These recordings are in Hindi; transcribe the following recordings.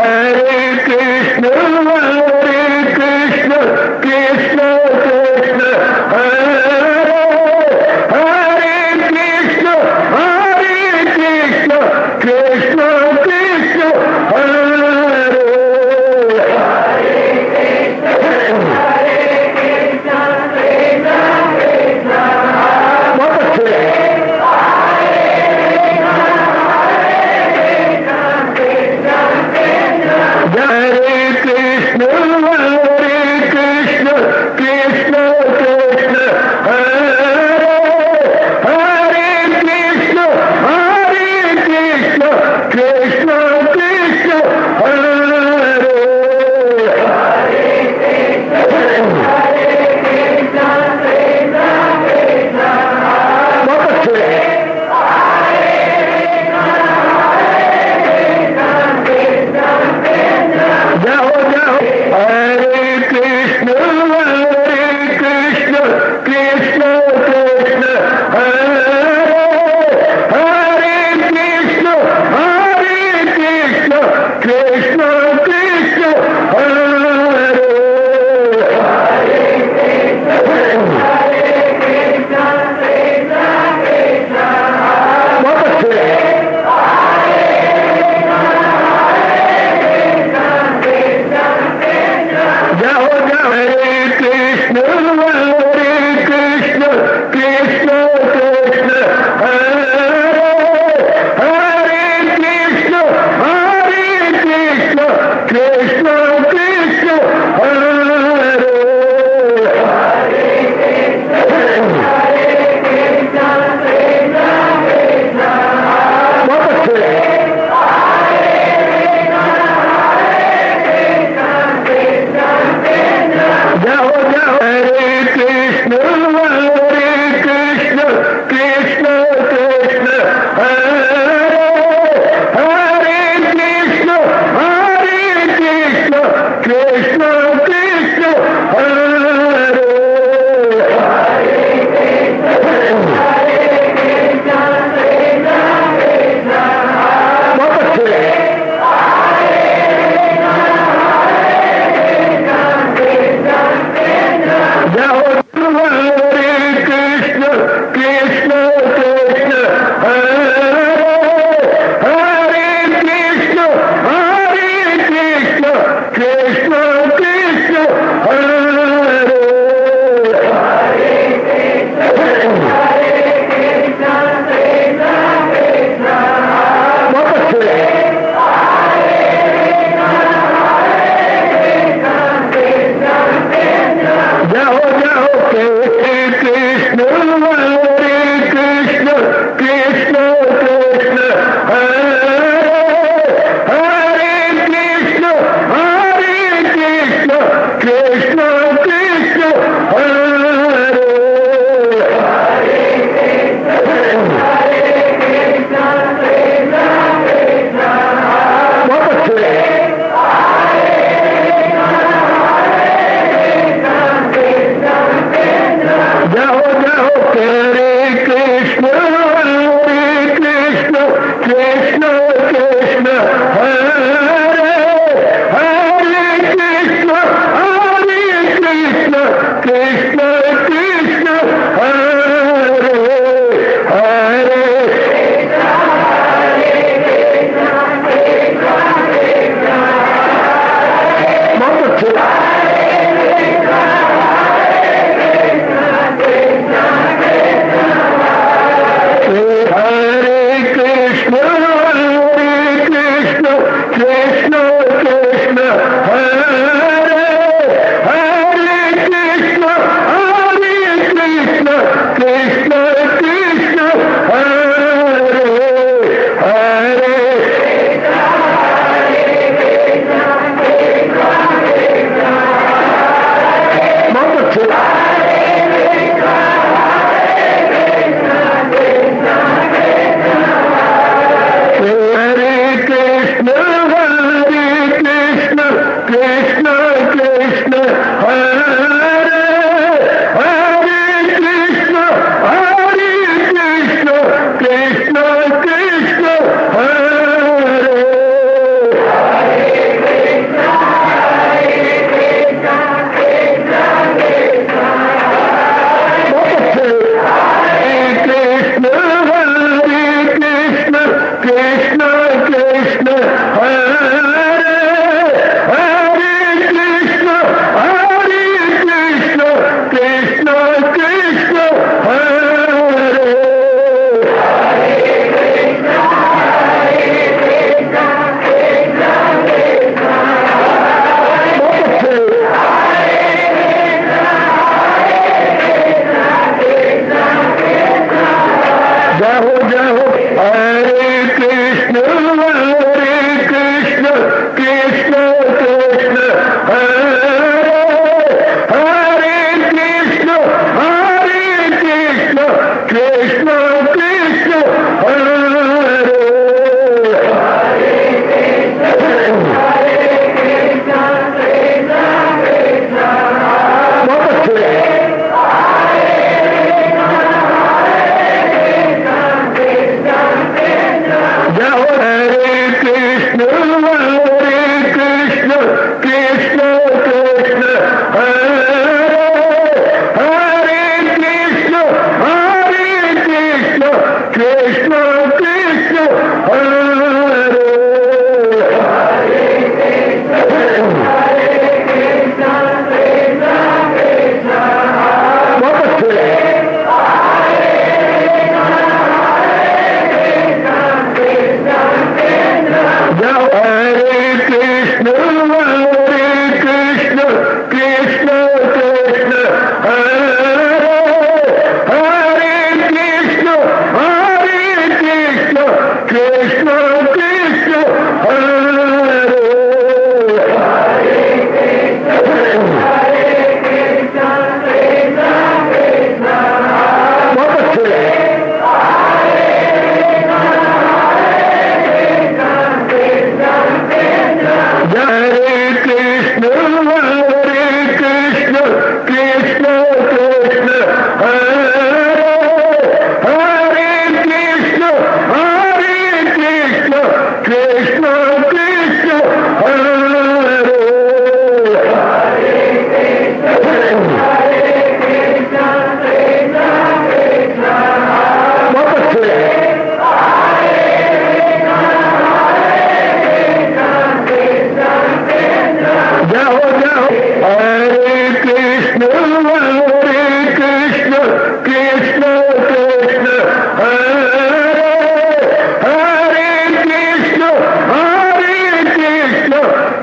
Hare Krishna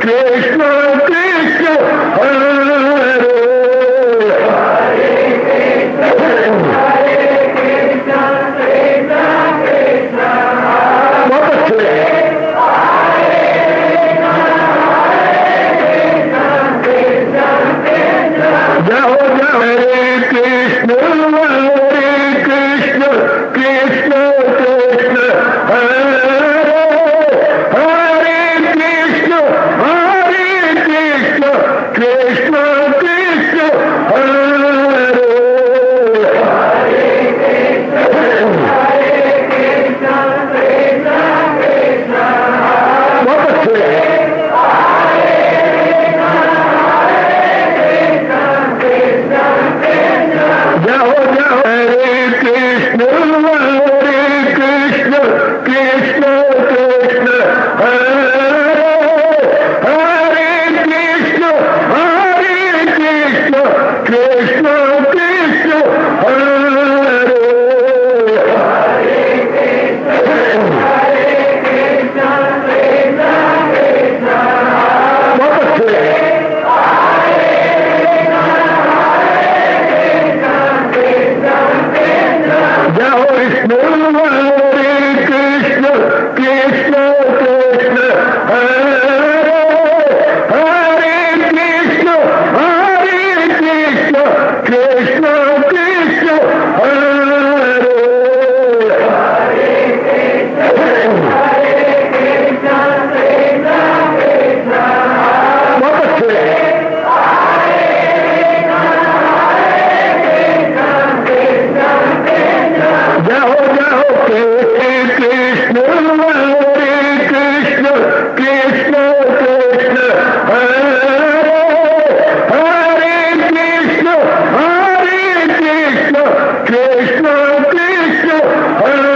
कृष्ण कृष्ण हरे जाओ जाओ हरे कृष्ण कृष्ण कृष्ण हरे हरे कृष्ण कृष्ण कृष्ण हरे बहुत अच्छे जाओ जाओ हरे कृष्ण कृष्ण कृष्ण हरे हरे कृष्ण कृष्ण कृष्ण हरे बहुत अच्छे जाओ विष्णु हरे कृष्ण कृष्ण हरे हरे कृष्ण कृष्ण कृष्ण हरे बहुत अच्छे जाओ जाओ कृष्ण हरे कृष्ण कृष्ण हरे हरे कृष्ण कृष्ण कृष्ण हरे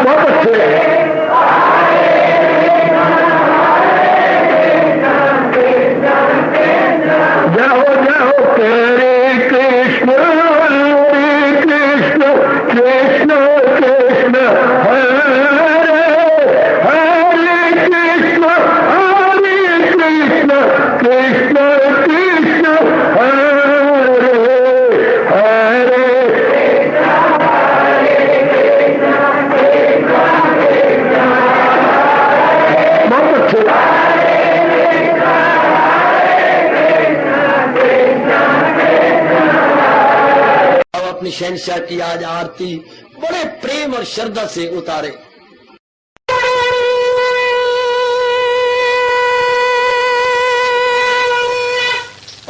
बहुत अच्छे जाओ जाओ हरे कृष्ण कृष्ण हरे हरे कृष्ण कृष्ण कृष्ण हरे हरे बहुत अच्छे अपनी शहंशाह की आज आरती बड़े प्रेम और श्रद्धा से उतारे।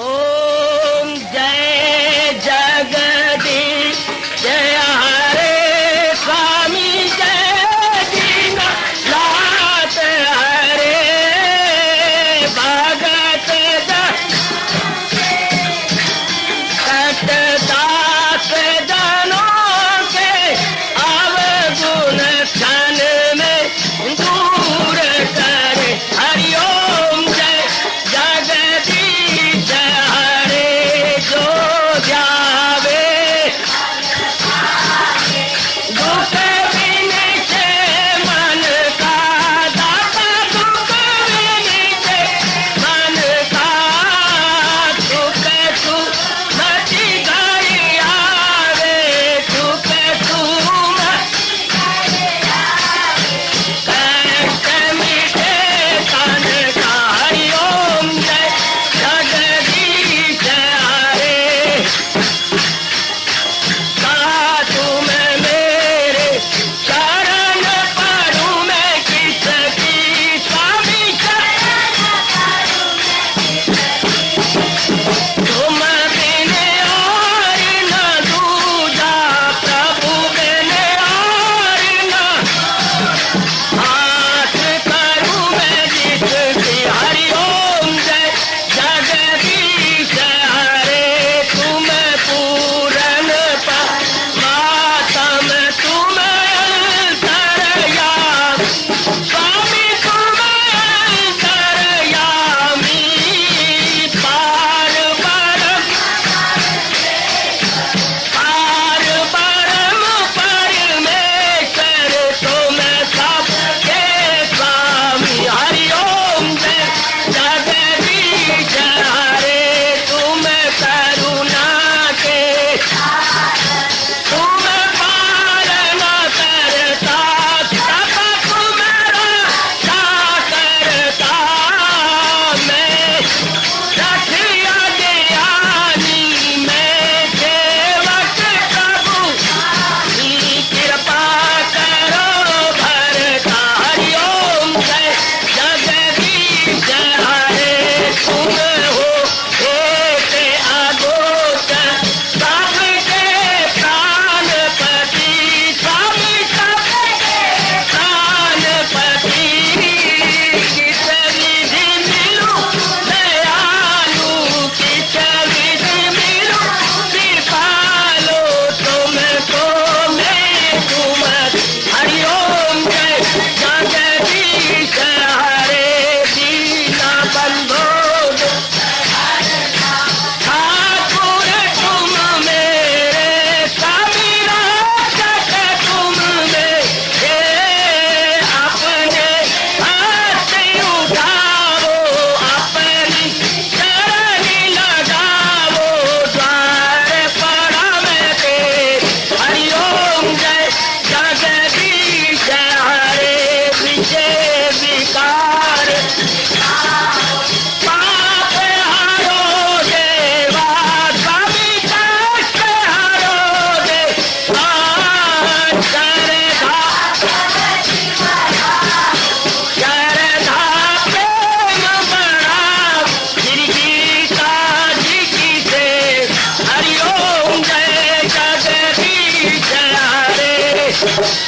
ओम जय जगदीश जय हरे स्वामी जय दीनानाथ हरे भगत दास जनों के अवगुण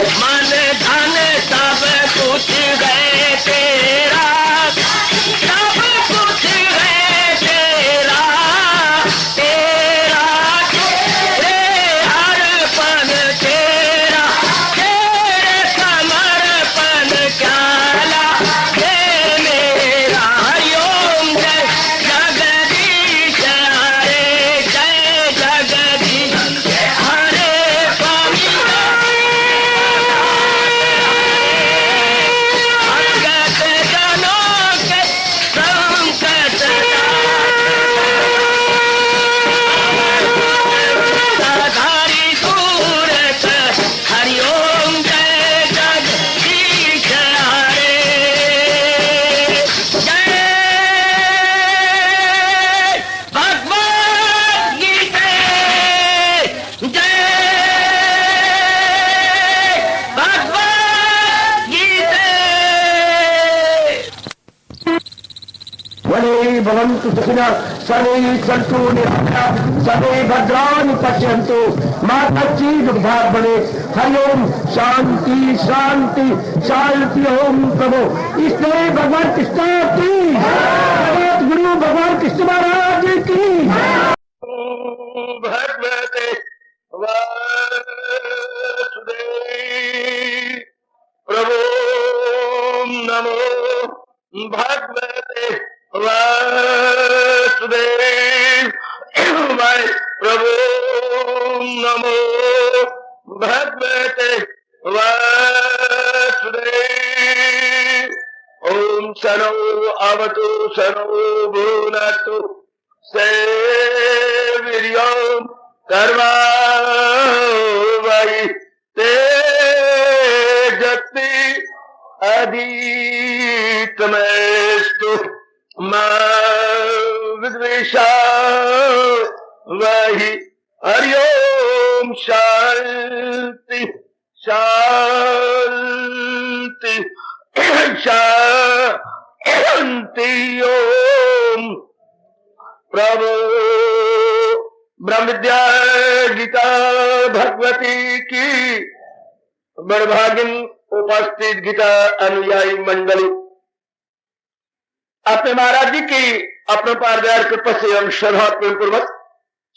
मन धन सब कुछ है तेरा, सब कुछ है तेरा, तेरा तेरे हर पल तेरा, तेरे समर्पण क्या हे मेरा। हरिओम जय जगदीश हरे, जय जगदीश हरे स्वामी भगत जनों के संकट साधारी दूर कर। हरिओम जय जगदीश हरे, जय भगवद गीता, जय भगवद गीता। वने भवन्तु सुखिनः सर्वे सन्तु निरामयाः सर्वे भद्राणि पश्यन्तु मा कश्चित् दुर्भाग् भवेत्। हरि ओम शांति शांति शांति। ओम प्रभु इसलिए भगवान कृष्ण की जगत गुरु भगवान कृष्ण महाराज की भगवते वासुदेव प्रभु नमो भगवते वासुदेव वाय प्रभु नमो भगवते वासुदेव। ओम सनो अवतु सनो भुनक्तु सेवीर्यं कर्मावहै तेजस्वी अधीतमस्तु मा विद्विषावहै। हरि ओम शांति शांति शांति। ओम प्रभु ब्रह्म विद्या गीता भगवती की बड़भागिन उपस्थित गीता अनुयायी मंडली, अपने महाराज जी की अपने पारदार कृपा से एवं श्रद्धापूर्ण पूर्वक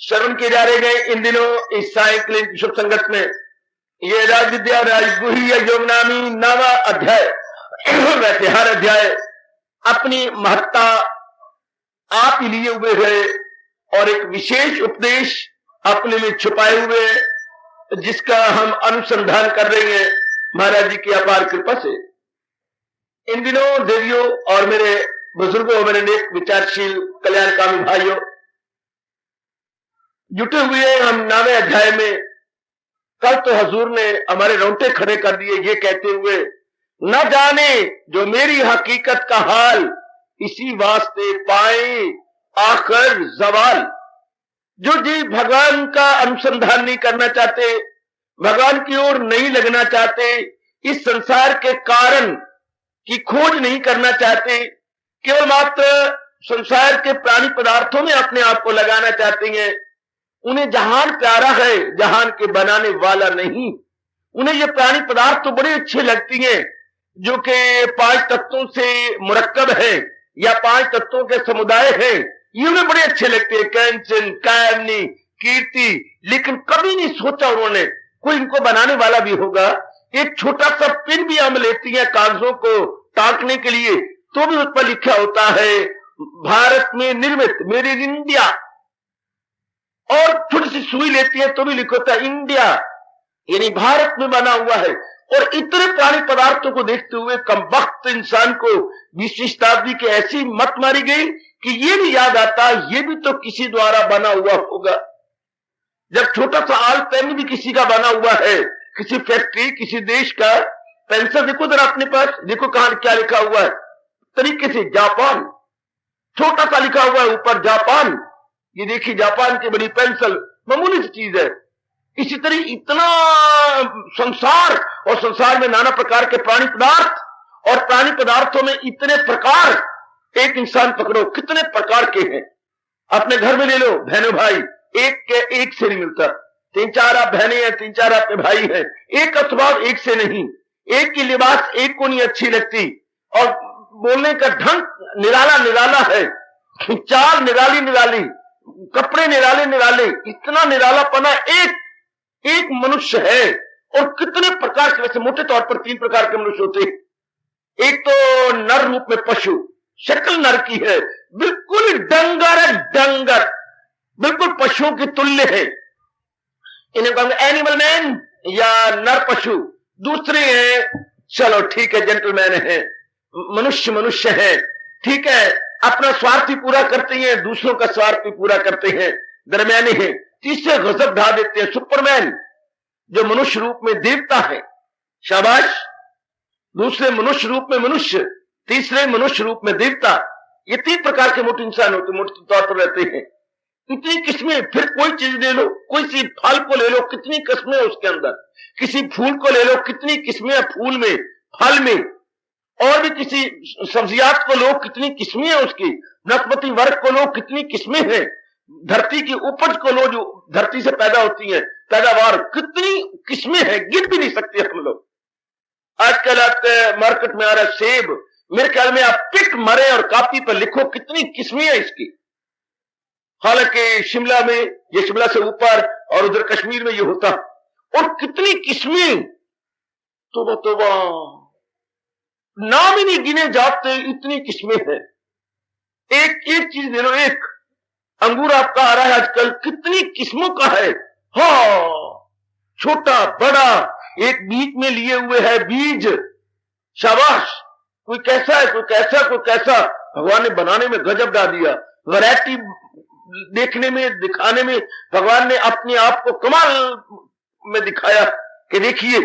श्रवण किए जा रहे गए इन दिनों इस सायंकालीन शुभ संगत में ये राज विद्या राजगुही योग नामी 9वां अध्याय। वैसे हर अध्याय अपनी महत्ता आप ही लिए हुए है और एक विशेष उपदेश अपने में छुपाए हुए जिसका हम अनुसंधान कर रहे हैं महाराज जी की अपार कृपा से। इन दिनों देवियों और मेरे बुजुर्गों, मेरे नेक विचारशील कल्याणकामी भाइयों, जुटे हुए हम 9वें अध्याय में। कल तो हजूर ने हमारे रोंगटे खड़े कर दिए ये कहते हुए, न जाने जो मेरी हकीकत का हाल इसी वास्ते पाए आखिर जवाल। जो जी भगवान का अनुसंधान नहीं करना चाहते, भगवान की ओर नहीं लगना चाहते, इस संसार के कारण की खोज नहीं करना चाहते, केवल मात्र संसार के प्राणी पदार्थों में अपने आप को लगाना चाहते हैं, उन्हें जहान प्यारा है, जहान के बनाने वाला नहीं। उन्हें ये प्राणी पदार्थ तो बड़े अच्छे लगती हैं जो कि 5 तत्वों से मुरक्कब है या 5 तत्वों के समुदाय है, ये उन्हें बड़े अच्छे लगते हैं, कंचन, कामनी, कीर्ति। लेकिन कभी नहीं सोचा उन्होंने कोई इनको बनाने वाला भी होगा। एक छोटा सा पिन भी हम लेती हैं कागजों को टांकने के लिए, तो भी उस पर लिखा होता है भारत में निर्मित, मेड इन इंडिया। और छोटी सी सुई लेती है तो भी लिखा होता है इंडिया, यानी भारत में बना हुआ है। और इतने प्राणी पदार्थों को देखते हुए कमबख्त इंसान को 20वीं शताब्दी की ऐसी मत मारी गई कि ये भी याद आता ये भी तो किसी द्वारा बना हुआ होगा। जब छोटा सा आल पेन भी किसी का बना हुआ है, किसी फैक्ट्री, किसी देश का। पेंसिल देखो जरा अपने पास, देखो कहां क्या लिखा हुआ है, तरीके से जापान, छोटा सा लिखा हुआ है ऊपर जापान। ये देखिए जापान की बड़ी पेंसिल, मामूली सी चीज है। इसी तरह इतना संसार, और संसार में नाना प्रकार के प्राणी पदार्थ, और प्राणी पदार्थों में इतने प्रकार। एक इंसान पकड़ो, कितने प्रकार के हैं। अपने घर में ले लो बहनों भाई, एक के एक से नहीं मिलता। तीन चार आप बहनें हैं, तीन चार आपके भाई हैं, एक का स्वभाव एक से नहीं, एक की लिबास एक को नहीं अच्छी लगती, और बोलने का ढंग निराला निराला है, चाल निराली निराली, कपड़े निराले निराले, इतना निरालापना एक एक मनुष्य है। और कितने प्रकार के, वैसे मोटे तौर पर तीन प्रकार के मनुष्य होते हैं। एक तो नर रूप में पशु, शक्ल नर की है, बिल्कुल डंगर है, डंगर बिल्कुल पशुओं की तुल्य है, इन्हें कहेंगे एनिमल मैन या नर पशु। दूसरे हैं, चलो ठीक है, जेंटलमैन है, मनुष्य मनुष्य है, ठीक है, अपना स्वार्थ भी पूरा करते हैं, दूसरों का स्वार्थ भी पूरा करते हैं, दरमियाने हैं। तीसरे गजब ढा देते हैं, सुपरमैन, जो मनुष्य रूप में देवता है, शाबाश। दूसरे मनुष्य रूप में मनुष्य, तीसरे मनुष्य रूप में देवता। ये तीन प्रकार के मोटे इंसान होते, मोटे तौर पर रहते हैं। इतनी किस्में, फिर कोई चीज ले लो, कोई सी फल को ले लो, कितनी किस्में उसके अंदर, किसी फूल को ले लो, कितनी किस्में फूल में, फल में, और भी किसी सब्जियात को लो, कितनी किस्में है उसकी, वनस्पति वर्ग को लो, कितनी किस्में हैं, धरती की उपज को लो, जो धरती से पैदा होती है, पैदावार, कितनी किस्में हैं, गिन भी नहीं सकते हम लोग। आजकल आपके मार्केट में आ रहा सेब, मेरे ख्याल में आप पिक मरे और कॉपी पर लिखो कितनी किस्में है इसकी। हालांकि शिमला में, ये शिमला से ऊपर, और उधर कश्मीर में ये होता, और कितनी किस्में, तोबा नाम ही नहीं गिने जाते, इतनी किस्में हैं। एक एक चीज ले लो, एक अंगूर आपका आ रहा है आजकल, कितनी किस्मों का है, हाँ, छोटा बड़ा, एक बीज में लिए हुए है बीज, शाबाश, कोई कैसा है, कोई कैसा, कोई कैसा, भगवान ने बनाने में गजब डाल दिया, वैरायटी देखने में, दिखाने में भगवान ने अपने आप को कमाल में दिखाया कि देखिए,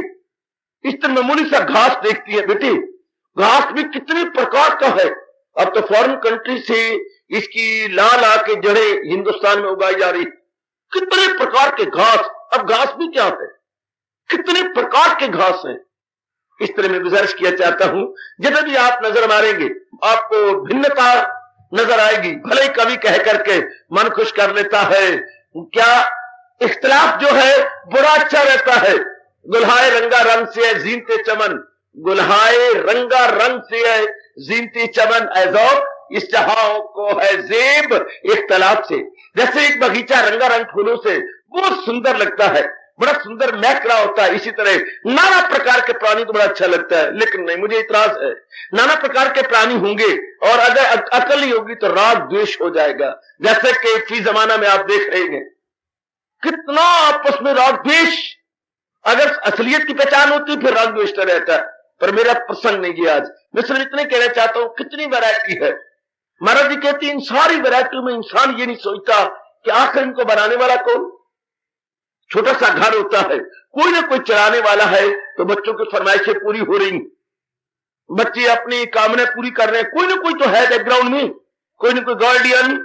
इस तरह मामूली सा घास देखती है बेटे, घास भी कितने प्रकार का है। अब तो फॉरेन कंट्री से इसकी ला ला के जड़ें हिंदुस्तान में उगाई जा रही, कितने प्रकार के घास। अब घास भी क्या है, कितने प्रकार के घास हैं। इस तरह मैं गुजारिश किया चाहता हूं, जब भी आप नजर मारेंगे आपको भिन्नता नजर आएगी। भले ही कभी कह करके मन खुश कर लेता है, क्या इख्तिलाफ जो है बड़ा अच्छा रहता है। गुल्हाए रंगा रंग से है जीनते चमन, गुल्हाए रंगा रंग से है जीनते चमन, ऐज़ौक इस जहां को है जेब इख्तिलाफ से। जैसे एक बगीचा रंगारंग फूलों से बहुत सुंदर लगता है, बड़ा सुंदर महक रहा होता है, इसी तरह नाना प्रकार के प्राणी तो बड़ा अच्छा लगता है। लेकिन नहीं, मुझे इतराज है, नाना प्रकार के प्राणी होंगे और अगर अकल नहीं होगी तो राग द्वेष हो जाएगा। जैसे कि फी जमाना में आप देख रहे हैं कितना आपस में राग द्वेष, अगर असलियत की पहचान होती फिर राग द्वेष तो रहता है। पर मेरा प्रसंग नहीं किया आज, मैं सिर्फ इतने कहना चाहता हूं कितनी वैरायटी है। महाराज जी कहती इन सारी वैरायटियों में इंसान ये नहीं सोचता कि आखिर इनको बनाने वाला कौन। छोटा सा घर होता है, कोई ना कोई चलाने वाला है, तो बच्चों की फरमाइशें पूरी हो रही, बच्चे अपनी कामना पूरी कर रहे हैं, कोई ना कोई तो है बैकग्राउंड में, कोई ना कोई गार्डियन,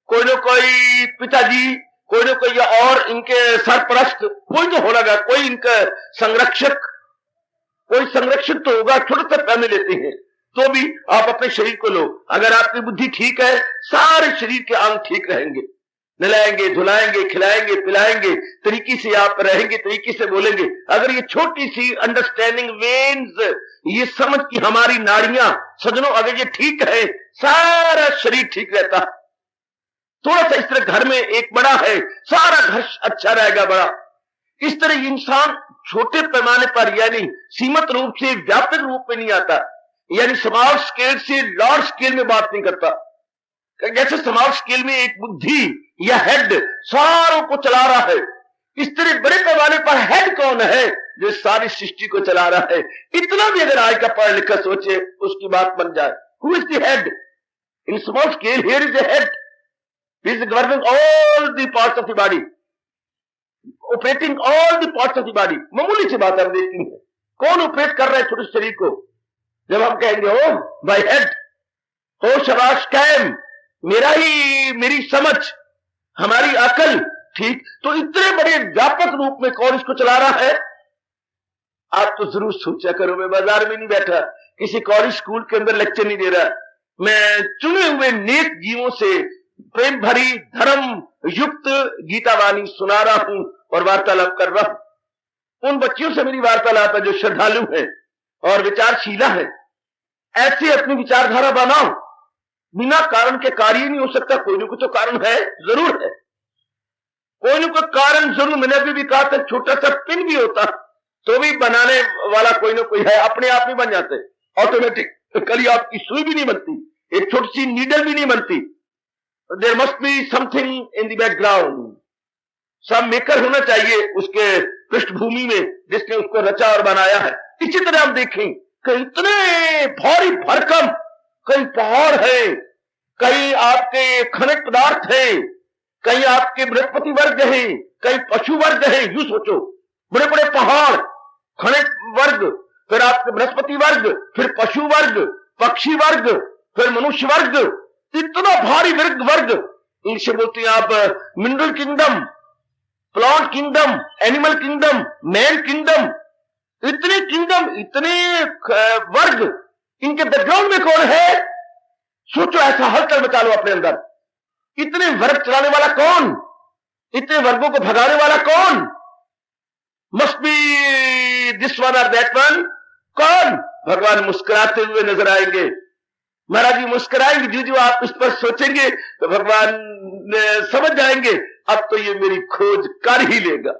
कोई ना कोई पिताजी, कोई ना कोई और इनके सरपरस्त, कोई तो हो लगा, कोई इनका संरक्षक, कोई संरक्षक तो होगा। छोटे से पैमे लेते हैं तो भी आप अपने शरीर को लो, अगर आपकी बुद्धि ठीक है सारे शरीर के अंग ठीक रहेंगे, नहलाएंगे, धुलाएंगे, खिलाएंगे, पिलाएंगे, तरीके से आप रहेंगे, तरीके से बोलेंगे। अगर ये छोटी सी अंडरस्टैंडिंग वेन्स, ये समझ की हमारी नाड़ियां सजनों अगर ये ठीक है, सारा शरीर ठीक रहता। थोड़ा सा इस तरह घर में एक बड़ा है, सारा घर अच्छा रहेगा बड़ा। इस तरह इंसान छोटे पैमाने पर यानी सीमित रूप से व्यापक रूप में नहीं आता, यानी स्मॉल स्केल से लार्ज स्केल में बात नहीं करता। जैसे स्मॉल स्केल में एक बुद्धि या हेड सारों को चला रहा है, इस तरह बड़े पैमाने पर हेड कौन है जो सारी सृष्टि को चला रहा है। इतना भी अगर आज का पढ़ा लिखा सोचे उसकी बात बन जाए, who is the head in small scale, here is the head, he is governing all the parts of the body, operating all the parts of the body. मामूली सी बात हम देखती है, कौन ऑपरेट कर रहा है छोटे शरीर को। जब हम कहेंगे ओ बाय हेड, हो शबाश कैम, मेरा ही, मेरी समझ, हमारी अकल ठीक, तो इतने बड़े व्यापक रूप में कौन इसको चला रहा है। आप तो जरूर सोचा करो, मैं बाजार में नहीं बैठा, किसी कॉलेज स्कूल के अंदर लेक्चर नहीं दे रहा, मैं चुने हुए नेक जीवों से प्रेम भरी धर्म युक्त गीता वाणी सुना रहा हूं और वार्तालाप कर रहा हूं। उन बच्चियों से मेरी वार्तालाप है जो श्रद्धालु है और विचारशीला है। ऐसे अपनी विचारधारा बनाओ। बिना कारण के कार्य नहीं हो सकता। कोई ना कोई तो कारण है, जरूर है, कोई ना कोई कारण जरूर। मैंने अभी भी कहा था छोटा सा पिन भी होता तो भी बनाने वाला कोई ना कोई है। अपने आप नहीं बन जाते ऑटोमेटिक। तो कल आपकी सुई भी नहीं बनती, एक छोटी सी नीडल भी नहीं बनती। There must be something in the background. सब मेकर होना चाहिए उसके पृष्ठभूमि में जिसने उसको रचा और बनाया है। इसी तरह हम देखें कि इतने भारी भरकम कई पहाड़ है, कई आपके खनिज पदार्थ है, कई आपके बृहस्पति वर्ग है, कई पशु वर्ग है। यूं सोचो, बड़े बड़े पहाड़, खनिज वर्ग, फिर आपके बृहस्पति वर्ग, फिर पशु वर्ग, पक्षी वर्ग, फिर मनुष्य वर्ग, इतना भारी वर्ग। इनसे बोलते हैं आप mineral kingdom, plant kingdom, animal kingdom, man kingdom. इतने किंगडम, इतने वर्ग, इनके बैकग्राउंड में कौन है? सोचो, ऐसा हलचल मचा लो अपने अंदर। इतने वर्ग चलाने वाला कौन? इतने वर्गों को भगाने वाला कौन? मस्ट बी दिस वन और दैट वन। कौन? भगवान मुस्कुराते हुए नजर आएंगे। महाराज जी मुस्कुराएंगे। जो आप इस पर सोचेंगे तो भगवान समझ जाएंगे अब तो ये मेरी खोज कर ही लेगा।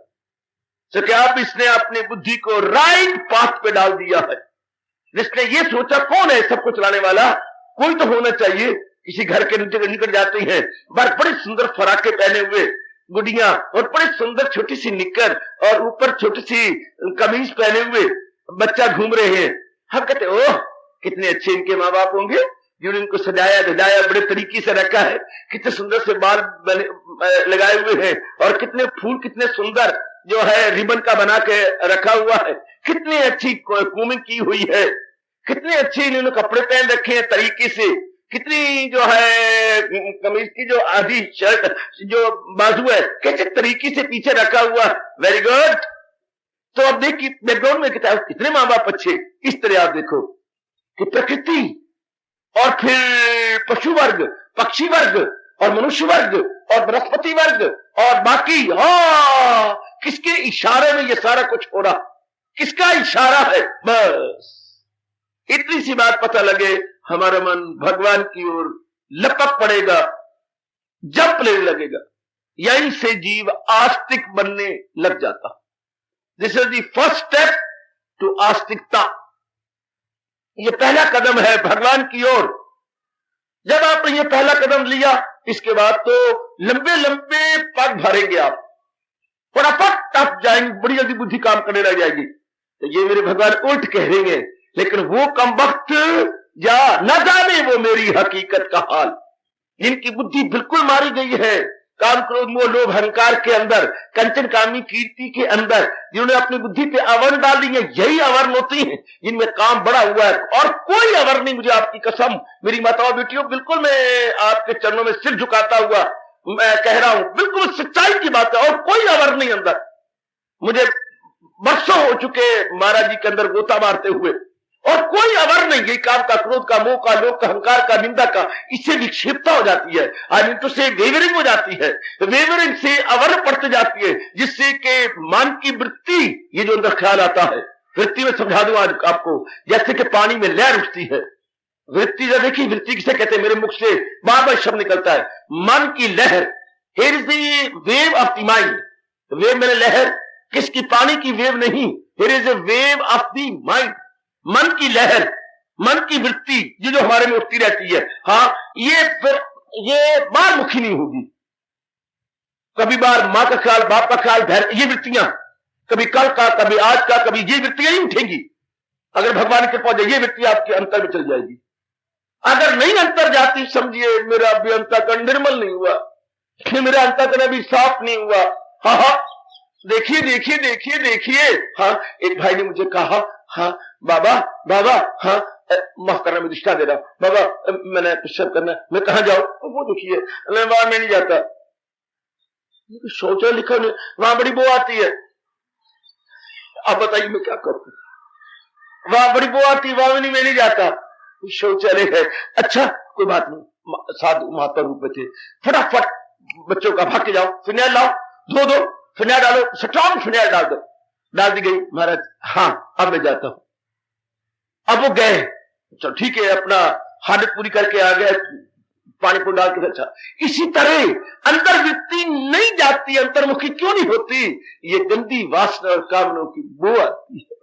तो क्या आप इसने अपनी बुद्धि को राइट पाथ पे डाल दिया है। जिसने ये सोचा कौन है सबको चलाने वाला? कोई तो होना चाहिए। किसी घर के नीचे निकल जाती हैं बड़ी सुंदर फराके पहने हुए गुड़ियां और बड़ी सुंदर छोटी सी निक्कर और ऊपर छोटी सी कमीज पहने हुए बच्चा घूम रहे हैं। हम कहते ओह कितने अच्छे इनके माँ बाप होंगे जिन्होंने इनको सजाया धजाया बड़े तरीके से रखा है। कितने सुंदर से बाल लगाए हुए हैं और कितने फूल, कितने सुंदर जो है रिबन का बना के रखा हुआ है। कितनी अच्छी कूमिंग की हुई है, कितने अच्छे इन्होंने कपड़े पहन रखे हैं तरीके से। कितनी जो है कमीज की जो आधी शर्ट जो बाजू है कैसे तरीके से पीछे रखा हुआ। Very good. तो अब देखिए बैकग्राउंड में कितने माँ बाप अच्छे। इस तरह आप देखो कि प्रकृति और फिर पशु वर्ग, पक्षी वर्ग और मनुष्य वर्ग और बृहस्पति वर्ग और बाकी किसके इशारे में ये सारा कुछ हो रहा? किसका इशारा है? बस इतनी सी बात पता लगे हमारा मन भगवान की ओर लपक पड़ेगा, जंप लेने लगेगा। यहीं से जीव आस्तिक बनने लग जाता। This is the first step to आस्तिकता। ये पहला कदम है भगवान की ओर। जब आपने ये पहला कदम लिया इसके बाद तो लंबे लंबे पग भरेंगे आप, फटाफट टप जाएंगे, बड़ी जल्दी बुद्धि काम करने लग जाएगी। तो ये मेरे भगवान उल्ट कह रहे हैं, लेकिन वो कम वक्त या न जाने वो मेरी हकीकत का हाल। जिनकी बुद्धि बिल्कुल मारी गई है काम क्रोध मोह लोभ अहंकार के अंदर, कंचन कामी कीर्ति के अंदर, जिन्होंने अपनी बुद्धि पे आवरण डाल दी है, यही आवरण होती है जिनमें काम बड़ा हुआ है। और कोई आवरण नहीं, मुझे आपकी कसम मेरी माताओं बेटियों, बिल्कुल मैं आपके चरणों में सिर झुकाता हुआ मैं कह रहा हूं, बिल्कुल सच्चाई की बात है। और कोई आवरण नहीं अंदर। मुझे वर्षों हो चुके महाराज जी के अंदर गोता मारते हुए, और कोई अवर नहीं। यही काम का, क्रोध का, मोह का, लोभ का, अहंकार का, निंदा का, इससे विक्षिप्तता हो जाती है, तो से वेवरिंग हो जाती है, वेवरिंग से अवर पड़ते जाती है, जिससे कि मन की वृत्ति, ये जो अंदर ख्याल आता है, वृत्ति में समझा दूं आज आपको, जैसे कि पानी में लहर उठती है। वृत्ति जब देखिए, वृत्ति किसे कहते हैं? मेरे मुख से बार बार शब्द निकलता है, मन की लहर। Here is the wave of the mind. Wave मैंने लहर, किसकी? पानी की वेव नहीं। Here is a wave of the mind. मन की लहर, मन की वृत्ति जो हमारे में उठती रहती है। हाँ, ये फिर ये बार मुखी नहीं होगी। कभी बार मां का ख्याल, बाप का ख्याल, ये वृत्तियां कभी कल का, कभी आज का, कभी ये वृत्तियां नहीं उठेंगी। अगर भगवान के पास ये वृत्ति आपके अंतर में चल जाएगी। अगर नहीं अंतर जाती, समझिए मेरा अभी अंतःकरण निर्मल नहीं हुआ, मेरा अंतःकरण अभी साफ नहीं हुआ। हाँ, देखिए देखिए देखिए देखिए। हाँ, एक भाई ने मुझे कहा, हाँ बाबा, हाँ माफ करना, मैं दिशा दे रहा हूं बाबा, मैंने पेशाब करना, मैं कहां जाऊं? वो देखिए, वहां मैं नहीं जाता, शौचालय लिखा नहीं, वहां बड़ी बो आती है। आप बताइए मैं क्या करूं? वहां बड़ी बो आती है, वहां मैं नहीं जाता, शौचालय है। अच्छा कोई बात नहीं, साधु महात्मा रूप में थे। फटाफट बच्चों का भाग के जाओ, फिनाइल लाओ, धो दो, फिनाइल डालो, स्ट्रॉन्ग फिनाइल डाल दो। डाल दी गई। महाराज हाँ अब मैं जाता हूं। अब वो गए, चलो ठीक है, अपना हालत पूरी करके आ गए, पानी को डाल के अच्छा। इसी तरह अंदर वृत्ति नहीं जाती, अंतर्मुखी क्यों नहीं होती? ये गंदी वासना और कामनों की बो आती है।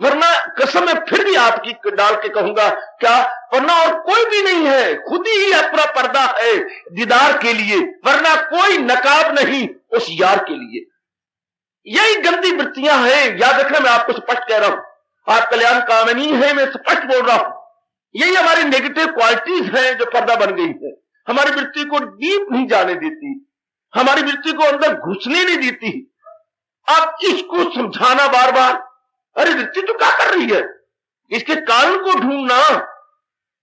वरना कसम मैं फिर भी आपकी डाल के कहूंगा, क्या वरना और कोई भी नहीं है, खुद ही अपना पर्दा है दीदार के लिए, वरना कोई नकाब नहीं उस यार के लिए। यही गंदी वृत्तियां हैं। याद रखना, मैं आपको स्पष्ट कह रहा हूं, आप कल्याण कामनी है, मैं स्पष्ट बोल रहा हूं। यही हमारी नेगेटिव क्वालिटीज हैं जो पर्दा बन गई है, हमारी वृत्ति को डीप नहीं जाने देती, हमारी वृत्ति को अंदर घुसने नहीं देती। अब इसको समझाना बार बार, अरे वृत्ति तो क्या कर रही है, इसके कारण को ढूंढना,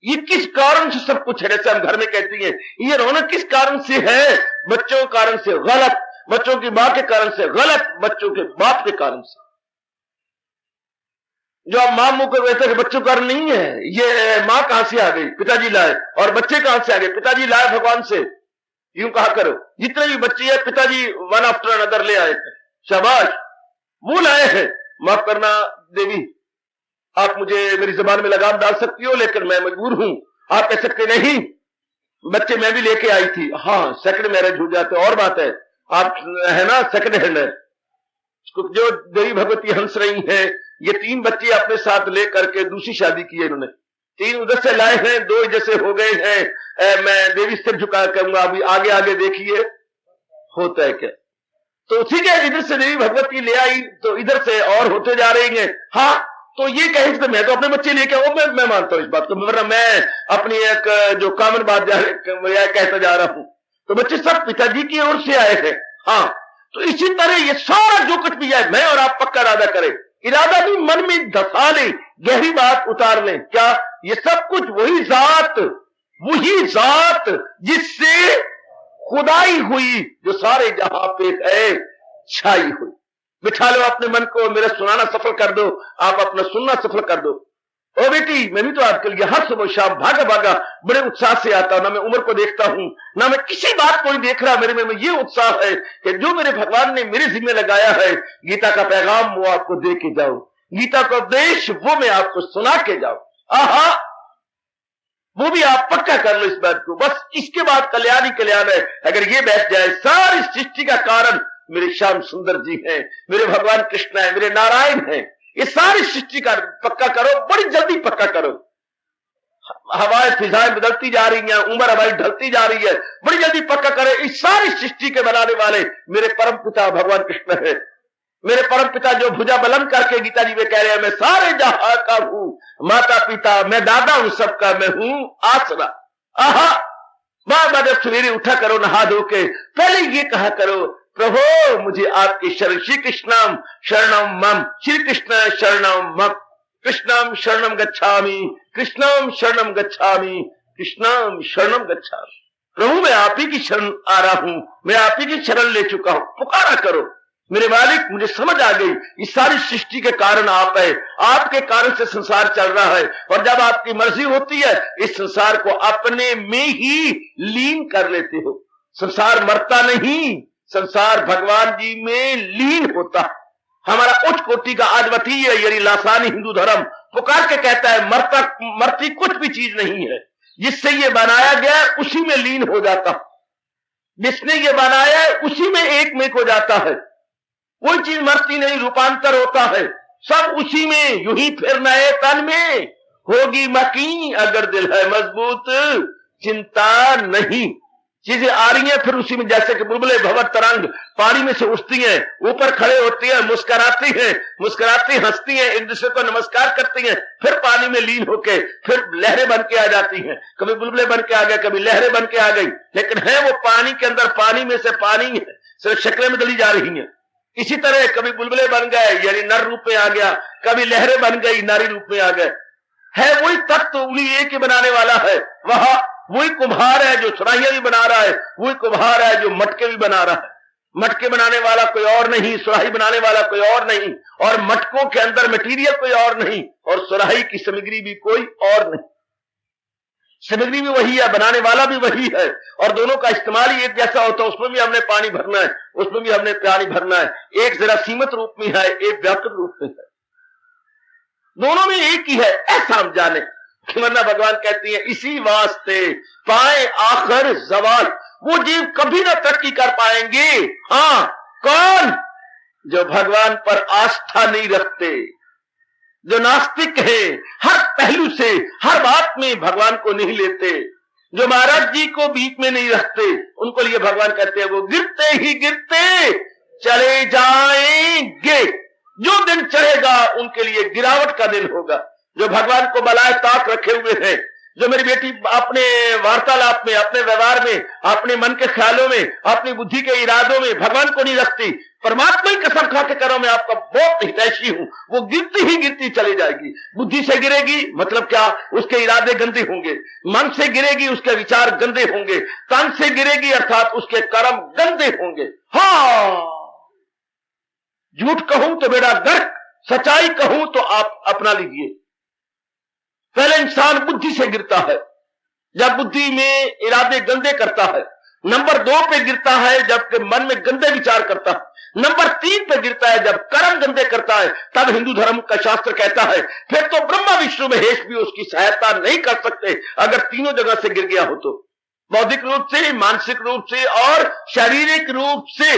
ये किस कारण से सब कुछ है। जैसे हम घर में कहती हैं, ये रौनक किस कारण से है? बच्चों के कारण से गलत, बच्चों की मां के कारण से गलत, बच्चों के बाप के कारण से। जो आप मां मुंह कर वैसे कि बच्चों कारण नहीं है, ये मां कहां से आ गई, पिताजी लाए, और बच्चे कहां से आ गए, पिताजी लाए भगवान से। यूं कहा करो, जितने भी बच्चे हैं पिताजी वन आफ्टर अनदर ले आए, शाबाश, वो लाए हैं। माफ करना देवी, आप मुझे मेरी जबान में लगाम डाल सकती हो, लेकिन मैं मजबूर हूं। आप कह सकते नहीं, बच्चे मैं भी लेके आई थी। हाँ, सेकंड मैरिज हो जाते और बात है, आप है ना सेकंड हैंड है। जो देवी भगवती हंस रही हैं, ये 3 बच्चे अपने साथ लेकर के दूसरी शादी की है इन्होंने। 3 उधर से लाए हैं, 2 जैसे हो गए हैं। मैं देवी सिर झुका कहूंगा, अभी आगे आगे देखिए होता है क्या। तो ठीक है, इधर से देवी भगवती ले आई तो इधर से और होते जा रही हैं। हाँ, तो ये कहे तो मैं तो अपने बच्चे लेके आऊं, मैं मानता हूं इस बात को, वरना मैं अपनी एक जो कॉमन बात कहता जा रहा हूं। तो बच्चे सब पिताजी की ओर से आए हैं। हाँ, तो इसी तरह ये सारा जो कुछ भी है, मैं और आप पक्का इरादा करें, इरादा भी मन में धसा ले, गहरी बात उतार लें। क्या ये सब कुछ वही जात जिससे खुदाई हुई, जो सारे जहां पे है छाई हुई। बिठा लो अपने मन को, मेरा सुनाना सफल कर दो, आप अपना सुनना सफल कर दो। ओ बेटी, मैं भी तो आपके लिए हर सुबह शाम भागा भागा बड़े उत्साह से आता हूं। ना मैं उम्र को देखता हूं, ना मैं किसी बात को नहीं देख रहा। मेरे में ये उत्साह है कि जो मेरे भगवान ने मेरे जिम्मे लगाया है, गीता का पैगाम वो आपको दे के जाओ, गीता का उपदेश वो मैं आपको सुना के जाऊं। आहा, वो भी आप पक्का कर लो इस बात को। बस इसके बाद कल्याण ही कल्याण है। अगर ये बैठ जाए, सारी सृष्टि का कारण मेरे श्याम सुंदर जी हैं, मेरे भगवान कृष्ण है, मेरे नारायण हैं, ये सारी सृष्टि का पक्का करो, बड़ी जल्दी पक्का करो। हवाएं फिजाएं बदलती जा रही हैं, उम्र हमारी ढलती जा रही है, बड़ी जल्दी पक्का करें, इस सारी सृष्टि के बनाने वाले मेरे परम पिता भगवान कृष्ण है। मेरे परम पिता जो भुजा बुलंद करके गीता जी में कह रहे हैं, मैं सारे जहां का हूं माता पिता, मैं दादा हूं सबका, मैं हूं आसरा। आहा, बार जब सवेरे उठा करो नहा धो के, पहले ये कहा करो, प्रभु मुझे आपके शरण, श्री कृष्णम शरणम मम, श्री कृष्ण शरणम मम, कृष्णम शरणम गच्छामि, कृष्णम शरणम गच्छामि, कृष्णम शरणम गच्छामि। प्रभु मैं आप ही की शरण आ रहा हूं, मैं आप ही की शरण ले चुका हूं। पुकारा करो, मेरे मालिक मुझे समझ आ गई, इस सारी सृष्टि के कारण आप है, आपके कारण से संसार चल रहा है, और जब आपकी मर्जी होती है इस संसार को अपने में ही लीन कर लेते हो। संसार मरता नहीं, संसार भगवान जी में लीन होता। हमारा उच्च कोटि का अद्वितीय यानी लासानी हिंदू धर्म पुकार के कहता है, मरती कुछ भी चीज नहीं है, जिससे ये बनाया गया उसी में लीन हो जाता, जिसने ये बनाया है उसी में एक में हो जाता है। कोई चीज मरती नहीं, रूपांतर होता है, सब उसी में। यूं ही फिर नए तन में होगी मकी, अगर दिल है मजबूत चिंता नहीं। चीजें आ रही हैं फिर उसी में, जैसे कि बुलबुले भंवर तरंग पानी में से उठती हैं, ऊपर खड़े होती हैं, मुस्कुराती हंसती हैं, एक दूसरे को नमस्कार करती हैं, फिर पानी में लीन होके फिर लहरें बन के आ जाती हैं। कभी बुलबुले बन के आ गए, कभी लहरें बन के आ गई, लेकिन है वो पानी के अंदर, पानी में से पानी है, सिर्फ शक्लें बदली जा रही हैं। इसी तरह कभी बुलबुले बन गए यानी नर रूप में आ गया, कभी लहरें बन गई नारी रूप में आ गए। है वही तत्व, उंगली एक ही बनाने वाला है। वही कुम्हार है जो सुराहियां भी बना रहा है, वही कुम्हार है जो मटके भी बना रहा है। मटके बनाने वाला कोई और नहीं, सुराही बनाने वाला कोई और नहीं, और मटकों के अंदर मटेरियल कोई और नहीं, और सुराही की सामग्री भी कोई और नहीं। सामग्री भी वही है, बनाने वाला भी वही है, और दोनों का इस्तेमाल ही एक जैसा होता है। उसमें भी हमने पानी भरना है, उसमें भी हमने पानी भरना है। एक जरा सीमित रूप में है, एक व्यापक रूप में है, दोनों में एक ही है, ऐसा हम जाने। वरना भगवान कहती है इसी वास्ते पाए आखिर जवाल, वो जीव कभी ना तरक्की कर पाएंगे। हाँ, कौन? जो भगवान पर आस्था नहीं रखते, जो नास्तिक है, हर पहलू से हर बात में भगवान को नहीं लेते, जो महाराज जी को बीच में नहीं रखते, उनको लिए भगवान कहते हैं वो गिरते ही गिरते चले जाएंगे। जो दिन चढ़ेगा उनके लिए गिरावट का दिन होगा। जो भगवान को बलाए ताक रखे हुए हैं, जो मेरी बेटी अपने वार्तालाप में, अपने व्यवहार में, अपने मन के ख्यालों में, अपनी बुद्धि के इरादों में भगवान को नहीं रखती, परमात्मा ही कसम खा के करो मैं आपका बहुत हितैषी हूं, वो गिरती ही गिरती चली जाएगी। बुद्धि से गिरेगी मतलब क्या? उसके इरादे गंदे होंगे। मन से गिरेगी, उसके विचार गंदे होंगे। तन से गिरेगी अर्थात उसके कर्म गंदे होंगे। हाँ, झूठ कहूं तो बेड़ा गर्क, सच्चाई कहूं तो आप अपना लीजिए। पहले इंसान बुद्धि से गिरता है जब बुद्धि में इरादे गंदे करता है। नंबर 2 पे गिरता है जब मन में गंदे विचार करता है। नंबर 3 पे गिरता है जब कर्म गंदे करता है। तब हिंदू धर्म का शास्त्र कहता है फिर तो ब्रह्मा विष्णु महेश भी उसकी सहायता नहीं कर सकते अगर तीनों जगह से गिर गया हो तो, बौद्धिक रूप से, मानसिक रूप से और शारीरिक रूप से।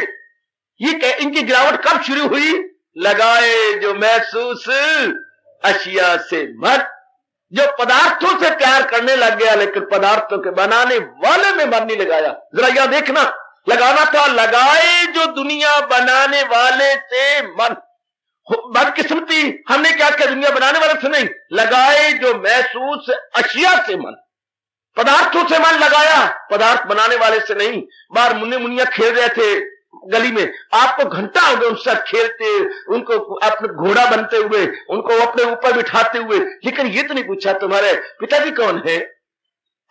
ये इनकी गिरावट कब शुरू हुई? लगाए जो महसूस अशिया से मन, जो पदार्थों से प्यार करने लग गया लेकिन पदार्थों के बनाने वाले में मन नहीं लगाया। जरा यहां देखना, लगाना था लगाए जो दुनिया बनाने वाले से मन। बदकिस्मती हमने क्या किया? दुनिया बनाने वाले से नहीं, लगाए जो महसूस अशिया से मन, पदार्थों से मन लगाया, पदार्थ बनाने वाले से नहीं। बाहर मुन्ने मुनिया खेल रहे थे गली में, आपको घंटा हो गया उनसे खेलते, उनको अपने घोड़ा बनते हुए, उनको अपने ऊपर बिठाते हुए, लेकिन ये तो नहीं पूछा तुम्हारे पिताजी कौन है।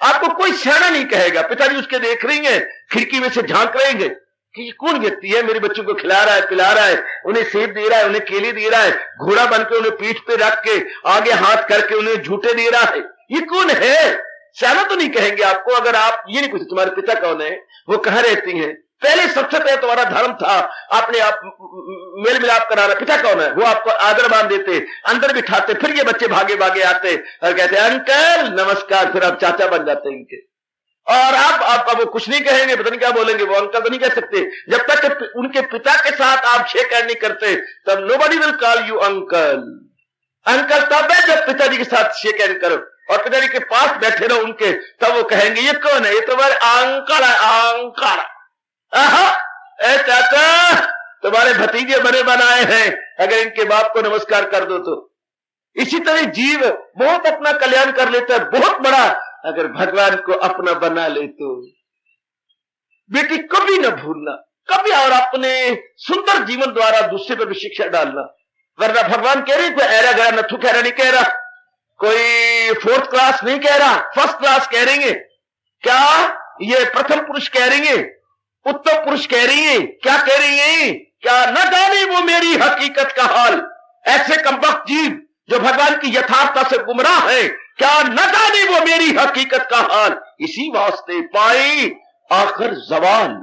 आपको कोई सियाना नहीं कहेगा। पिताजी उसके देख रही हैं, खिड़की में से झांक रहेंगे कि ये कौन व्यक्ति है, मेरे बच्चों को खिला रहा है, पिला रहा है, उन्हें सेब दे रहा है, उन्हें केले दे रहा है, घोड़ा बनकर उन्हें पीठ पे रख के आगे हाथ करके उन्हें झूठे दे रहा है, ये कौन है? सियाना तो नहीं कहेंगे आपको। अगर आप ये नहीं पूछते तुम्हारे पिता कौन है, वो कहां रहती हैं, पहले सबसे पहले तुम्हारा धर्म था अपने आप मेल मिलाप कराना। पिता कौन है? वो आपको आदर मान देते, अंदर बिठाते, फिर ये बच्चे भागे भागे आते और कहते अंकल नमस्कार, फिर आप चाचा बन जाते इनके। और आप वो कुछ नहीं कहेंगे, पता नहीं क्या बोलेंगे, वो अंकल तो नहीं कह सकते जब तक उनके पिता के साथ आप शेक हैंड नहीं करते, तब nobody will call you uncle. Uncle तब है जब पिताजी के साथ शेक हैंड करो और पिताजी के पास बैठे रहो उनके, तब वो कहेंगे ये कौन है, ये तुम्हारे अंकल है, अंकल। ए चाचा तुम्हारे भतीजे बने बनाए हैं, अगर इनके बाप को नमस्कार कर दो तो। इसी तरह जीव बहुत अपना कल्याण कर लेता है, बहुत बड़ा, अगर भगवान को अपना बना ले तो। बेटी कभी न भूलना, कभी, और अपने सुंदर जीवन द्वारा दूसरे पर भी शिक्षा डालना। वरना भगवान कह रहे कोई ऐरा गया नथु कह रहा नहीं कह रहा, कोई 4th क्लास नहीं कह रहा, 1st क्लास कह रही है। क्या ये प्रथम पुरुष कह रही है, उत्तम पुरुष कह रही है, क्या कह रही है? क्या न जाने वो मेरी हकीकत का हाल। ऐसे कमबख्त जीव जो भगवान की यथार्थता से गुमराह है, क्या न जाने वो मेरी हकीकत का हाल। इसी वास्ते पाई आखिर जवान,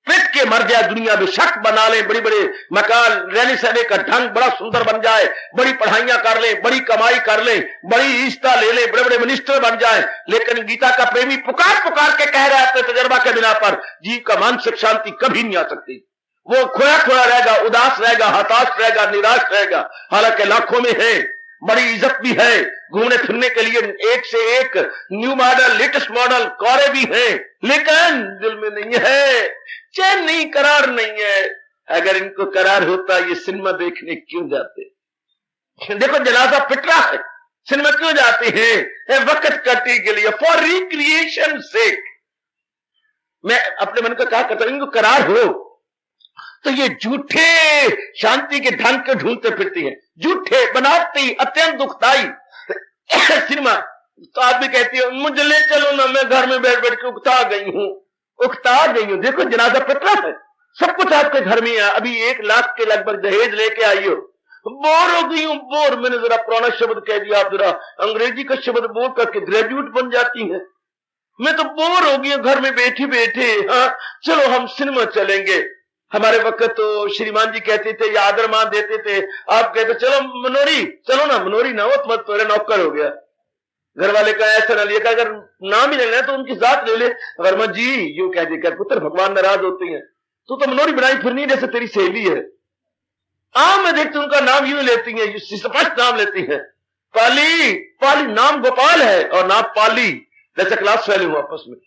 पिट के मर जाए दुनिया में, शक बना ले, बड़ी बड़े मकान, रहने सहने का ढंग बड़ा सुंदर बन जाए, बड़ी पढ़ाइयां कर ले, बड़ी कमाई कर ले, बड़ी रिश्ता ले ले, बड़े बड़े मिनिस्टर बन जाए, लेकिन गीता का प्रेमी पुकार पुकार के कह रहा है अपने तजर्बा के बिना पर जीव का मानसिक शांति कभी नहीं आ सकती। वो खोया खोया रहेगा, उदास रहेगा, हताश रहेगा, निराश रहेगा। हालांकि लाखों में है, बड़ी इज्जत भी है, घूमने फिरने के लिए एक से एक न्यू मॉडल, लेटेस्ट मॉडल कारें भी हैं, लेकिन दिल में नहीं है, चैन नहीं, करार नहीं है। अगर इनको करार होता ये सिनेमा देखने क्यों जाते? देखो जनाजा पिट रहा है, सिनेमा क्यों जाते हैं? वक्त कटी के लिए, फॉर रिक्रिएशन सेक। मैं अपने मन को क्या करता हूं, इनको करार हो तो ये झूठे शांति के ढंग के ढूंढते फिरती है, झूठे बनावटी, अत्यंत दुखदाई सिनेमा। तो आदमी कहती है मुझे ले चलो ना, मैं घर में बैठ बैठ के उकता गई हूं। देखो जनाजा पिट रहा है, सब कुछ आपके घर में है, अभी 1 लाख के लगभग दहेज लेके आई हो, बोर हो गई हूं, बोर। मैंने जरा पुराना शब्द कह दिया, आप जरा अंग्रेजी का शब्द बोल करके ग्रेजुएट बन जाती हैं। मैं तो बोर हो गई हूं घर में बैठे बैठे। हाँ चलो हम सिनेमा चलेंगे। हमारे वक्त तो श्रीमान जी कहते थे या आदर मान देते थे, आप कहते चलो मनोरी, चलो ना मनोरी ना हो तो मत, तेरा नौकर हो गया। घर वाले का ऐसा ना लिया, अगर नाम ही लेना है तो उनकी जात ले ले। वर्मा जी यूं कह देकर पुत्र भगवान नाराज होते हैं, तो मनोरी बनाई फिरनी जैसे तेरी सहेली है। मैं देखती हूं उनका नाम यूं लेती है, स्पष्ट नाम लेती है, पाली। पाली नाम गोपाल है और नाम पाली, जैसे क्लास फेल हुआ आपस में।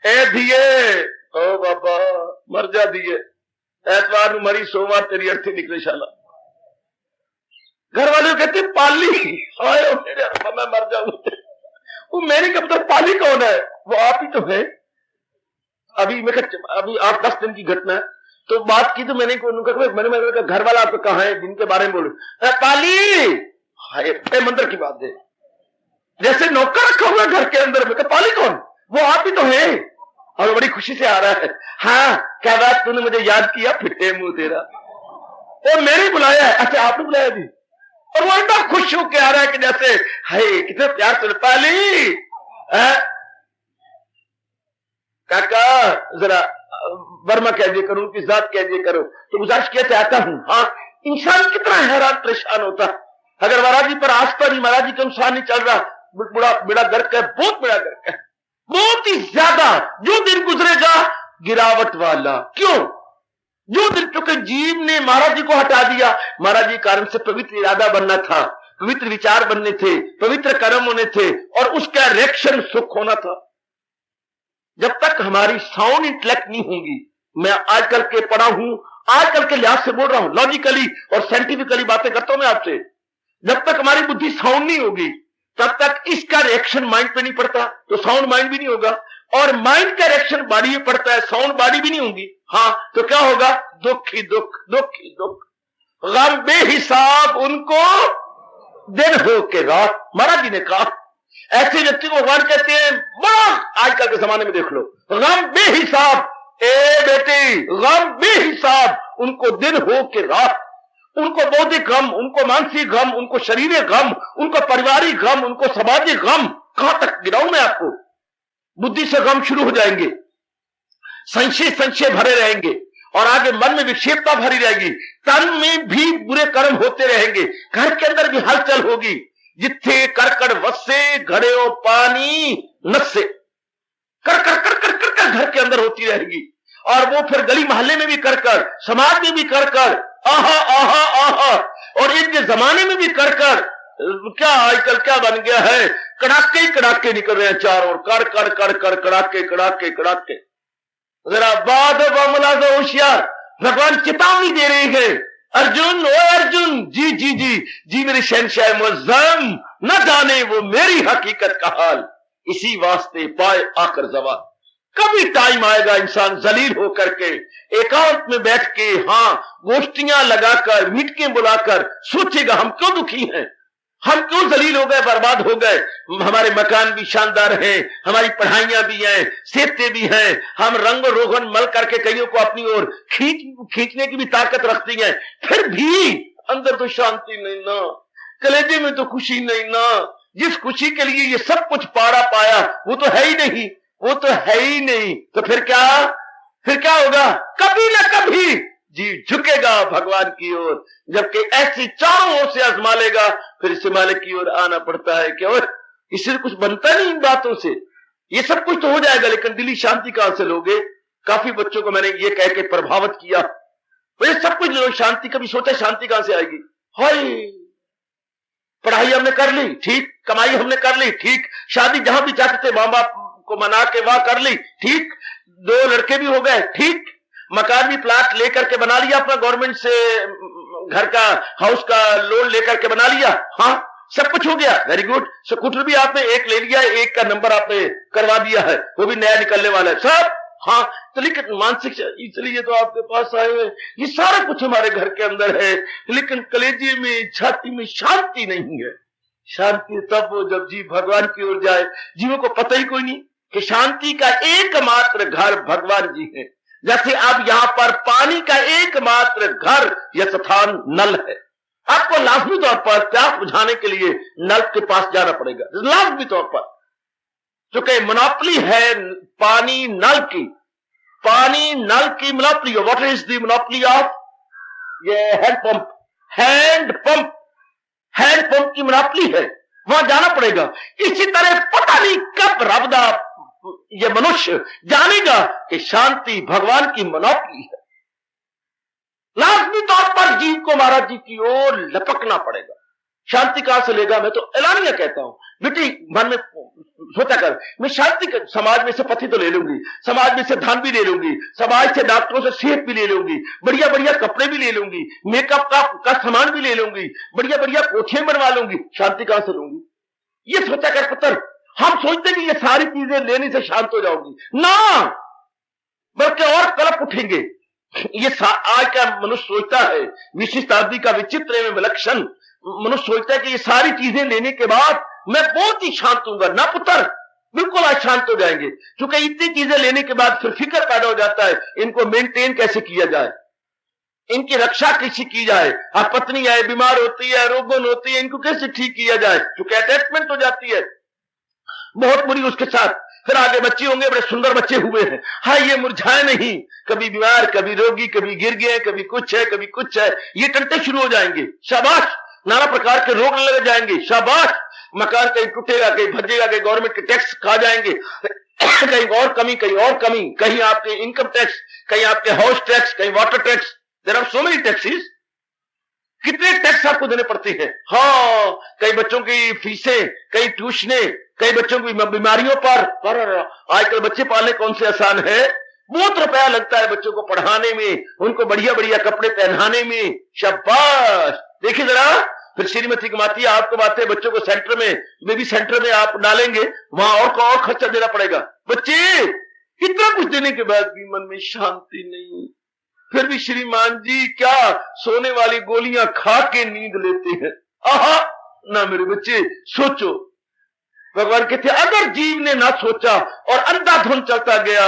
ए दिए ओ बाबा मर जा दिए, एतवार में मरी सोमवार तेरी अर्थी निकले शाला। घर वाले कहते पाली, आए मेरे मैं मर जाऊं। वो मेरी कब तक पाली कौन है, वो आप ही तो है। अभी मैं अभी 8-10 दिन की घटना है, तो बात की तो मैंने मैंने घर वाला आपको कहा है जिनके बारे में बोलू, पाली हाय मंदिर की बात है, जैसे नौकर रखा हुआ घर के अंदर में, पाली कौन, वो आप ही तो है। और बड़ी खुशी से आ रहा है, हाँ क्या बात तूने मुझे याद किया, फिटे मुंह तेरा, वो मेरे बुलाया है। अच्छा आपने बुलाया जी, और वो इतना खुश होके आ रहा है कि जैसे हाय कितने प्यार से पाली। काका जरा वर्मा कह दिया करो, उनकी जात कह दिया करो, तो गुजारिश किया चाहता हूं। हाँ इंसान कितना हैरान परेशान होता, अगर महाराज जी पर आस्था नहीं, महाराज जी के अनुसार नहीं चल रहा, बड़ा गर्क है, बहुत बड़ा गर्क है, बहुत ही ज्यादा। जो दिन गुजरेगा गिरावट वाला, क्यों? जो दिन चुके जीव ने महाराज जी को हटा दिया, महाराज जी कारण से पवित्र इरादा बनना था, पवित्र विचार बनने थे, पवित्र कर्म होने थे, और उसका रिएक्शन सुख होना था। जब तक हमारी साउंड इंटेलेक्ट नहीं होगी, मैं आजकल के पढ़ा हूं, आजकल के लिहाज से बोल रहा हूं, लॉजिकली और साइंटिफिकली बातें करता हूं मैं आपसे, जब तक हमारी बुद्धि साउंड नहीं होगी तब तक इसका रिएक्शन माइंड पे नहीं पड़ता, तो साउंड माइंड भी नहीं होगा, और माइंड का रिएक्शन बॉडी में पड़ता है, साउंड बॉडी भी नहीं होगी। हाँ तो क्या होगा, दुख ही दुख, दुख ही दुख, गम बेहिसाब उनको दिन हो के रात। महाराज जी ने कहा ऐसे व्यक्ति को भगवान कहते हैं, बड़ा आजकल के जमाने में देख लो, गम बेहिसाब, ए बेटी गम बेहिसाब, उनको दिन हो के रात, उनको बौद्धिक गम, उनको मानसिक गम, उनको शरीरिक गम, उनको पारिवारिक गम, उनको सामाजिक गम। कहां तक गिराऊं मैं आपको, बुद्धि से गम शुरू हो जाएंगे, संशय भरे रहेंगे, और आगे मन में विक्षेपता भरी रहेगी, तन में भी बुरे कर्म होते रहेंगे, घर के अंदर भी हलचल होगी, जिथे करकड़ वसे घड़े पानी नस्से, कर कर कर कर कर कर घर के अंदर होती रहेगी, और वो फिर गली मोहल्ले में भी कर कर, समाज में भी कर कर, आहा आहा आहा, और इनके जमाने में भी कर कर। क्या आजकल क्या बन गया है, कड़ाके ही कड़ाके निकल रहे हैं चारों ओर, कर कर कर कर कड़ाके कड़ाके कड़ाके। जरा बाद मामला तो होशियार, भगवान चेतावनी दे रहे हैं, अर्जुन ओ अर्जुन, जी जी जी जी मेरे शहंशाह मुअज़्ज़म, न जाने वो मेरी हकीकत का हाल, इसी वास्ते पाए आकर जवाब। कभी टाइम आएगा इंसान जलील होकर के एकांत में बैठ के, हाँ गोष्ठियां लगाकर, मीटिंगें बुलाकर सोचेगा हम क्यों दुखी हैं, हम क्यों जलील हो गए, बर्बाद हो गए, हमारे मकान भी शानदार हैं, हमारी पढ़ाइयां भी हैं, सेहतें भी हैं, हम रंग रोगन मल करके कईयों को अपनी ओर खींचने की भी ताकत रखती हैं, फिर भी अंदर तो शांति नहीं ना, कलेजे में तो खुशी नहीं ना। जिस खुशी के लिए ये सब कुछ पाया वो तो है ही नहीं, वो तो है ही नहीं, तो फिर क्या होगा, कभी ना कभी जीव झुकेगा भगवान की ओर, जबकि ऐसी चारों ओर से आजमा लेगा, फिर इसे मालिक की ओर आना पड़ता है कि और इससे कुछ बनता नहीं इन बातों से, ये सब कुछ तो हो जाएगा लेकिन दिली शांति कहां से लोगे। काफी बच्चों को मैंने ये कह के प्रभावित किया, ये सब कुछ लो शांति, कभी सोचा शांति कहां से आएगी। हाय पढ़ाई हमने कर ली ठीक, कमाई हमने कर ली ठीक, शादी जहां भी चाहते थे मां बाप को मना के वहां कर ली ठीक, 2 लड़के भी हो गए ठीक, मकान भी प्लाट लेकर के बना लिया अपना, गवर्नमेंट से घर का हाउस का लोन लेकर के बना लिया, हाँ सब कुछ हो गया, वेरी गुड। स्कूटर भी आपने एक ले लिया, एक का नंबर आपने करवा दिया है, वो भी नया निकलने वाला है सब, हाँ तो लेकिन मानसिक इसलिए तो आपके पास आए हुए, ये सारा कुछ हमारे घर के अंदर है, लेकिन कलेजे में छाती में शांति नहीं है। शांति तब हो जब जीव भगवान की ओर जाए। जीवों को पता ही कोई नहीं कि शांति का एकमात्र घर भगवान जी है, जैसे अब यहां पर पानी का एकमात्र घर या स्थान नल है, आपको लाजमी तौर पर प्यास बुझाने के लिए नल के पास जाना पड़ेगा, लाजमी तौर पर, क्योंकि मोनोपोली है पानी नल की, पानी नल की monopoly. What is the monopoly of ये हैंडपंप, हैंडपंप, हैंडपंप की मोनोपोली है, वहां जाना पड़ेगा। इसी तरह पता नहीं कब रबदा ये मनुष्य जानेगा कि शांति भगवान की मोनोपोली है। लाजमी तौर पर जीव को महाराज जी की ओर लपकना पड़ेगा। शांति कहां से लेगा? मैं तो एलानिया कहता हूं, बेटी मन में सोचा कर, मैं शांति का समाज में से पति तो ले लूंगी, समाज में से धन भी ले लूंगी, समाज से डॉक्टरों से सेहत भी ले लूंगी, बढ़िया बढ़िया कपड़े भी ले लूंगी, मेकअप का सामान भी ले लूंगी, बढ़िया बढ़िया कोठियां बनवा लूंगी, शांति कहां से लूंगी? ये सोचा कर पुत्र। हम सोचते कि ये सारी चीजें लेने से शांत हो जाओगी ना, बल्कि और कलप उठेंगे। ये आज का मनुष्य सोचता है, 20वीं शताब्दी का विचित्र एवं विलक्षण मनुष्य सोचता है कि ये सारी चीजें लेने के बाद मैं बहुत ही शांत होऊंगा। ना पुत्र, बिल्कुल आज शांत हो जाएंगे, क्योंकि इतनी चीजें लेने के बाद फिर फिक्र पैदा हो जाता है, इनको मेंटेन कैसे किया जाए, इनकी रक्षा कैसे की जाए। अब पत्नी है, बीमार होती है, रोगन होती है, इनको कैसे ठीक किया जाए, क्योंकि अटैचमेंट हो जाती है बहुत बुरी उसके साथ। फिर आगे बच्चे होंगे, बड़े सुंदर बच्चे हुए हैं, हाँ ये मुरझाए नहीं, कभी बीमार, कभी रोगी, कभी गिर गए, कभी कुछ है, कभी कुछ है, ये टंटे शुरू हो जाएंगे, शाबाश, नाना प्रकार के रोग लग जाएंगे, शाबाश, मकान कहीं टूटेगा, कहीं भजेगा, कहीं गवर्नमेंट के टैक्स खा जाएंगे, कहीं और कमी, कहीं और कमी, कहीं आपके इनकम टैक्स, कहीं आपके हाउस टैक्स, कहीं water tax, there are so many taxes. कितने टैक्स आपको देने पड़ते हैं। हाँ, कई बच्चों की फीसें, कई ट्यूशनें, कई बच्चों की बीमारियों पर आजकल बच्चे पालने कौन से आसान है, बहुत रुपया लगता है बच्चों को पढ़ाने में, उनको बढ़िया बढ़िया कपड़े पहनाने में, शाबाश। देखिए जरा, फिर श्रीमती कमाती है, आपको बात है, बच्चों को सेंटर में, बेबी सेंटर में आप डालेंगे, वहां और खर्चा देना पड़ेगा। बच्चे इतना कुछ देने के बाद भी मन में शांति नहीं, फिर भी श्रीमान जी क्या सोने वाली गोलियां खा के नींद लेते हैं। आहा, ना मेरे बच्चे सोचो। भगवान कहते अगर जीव ने ना सोचा और अंधाधुंध चलता गया,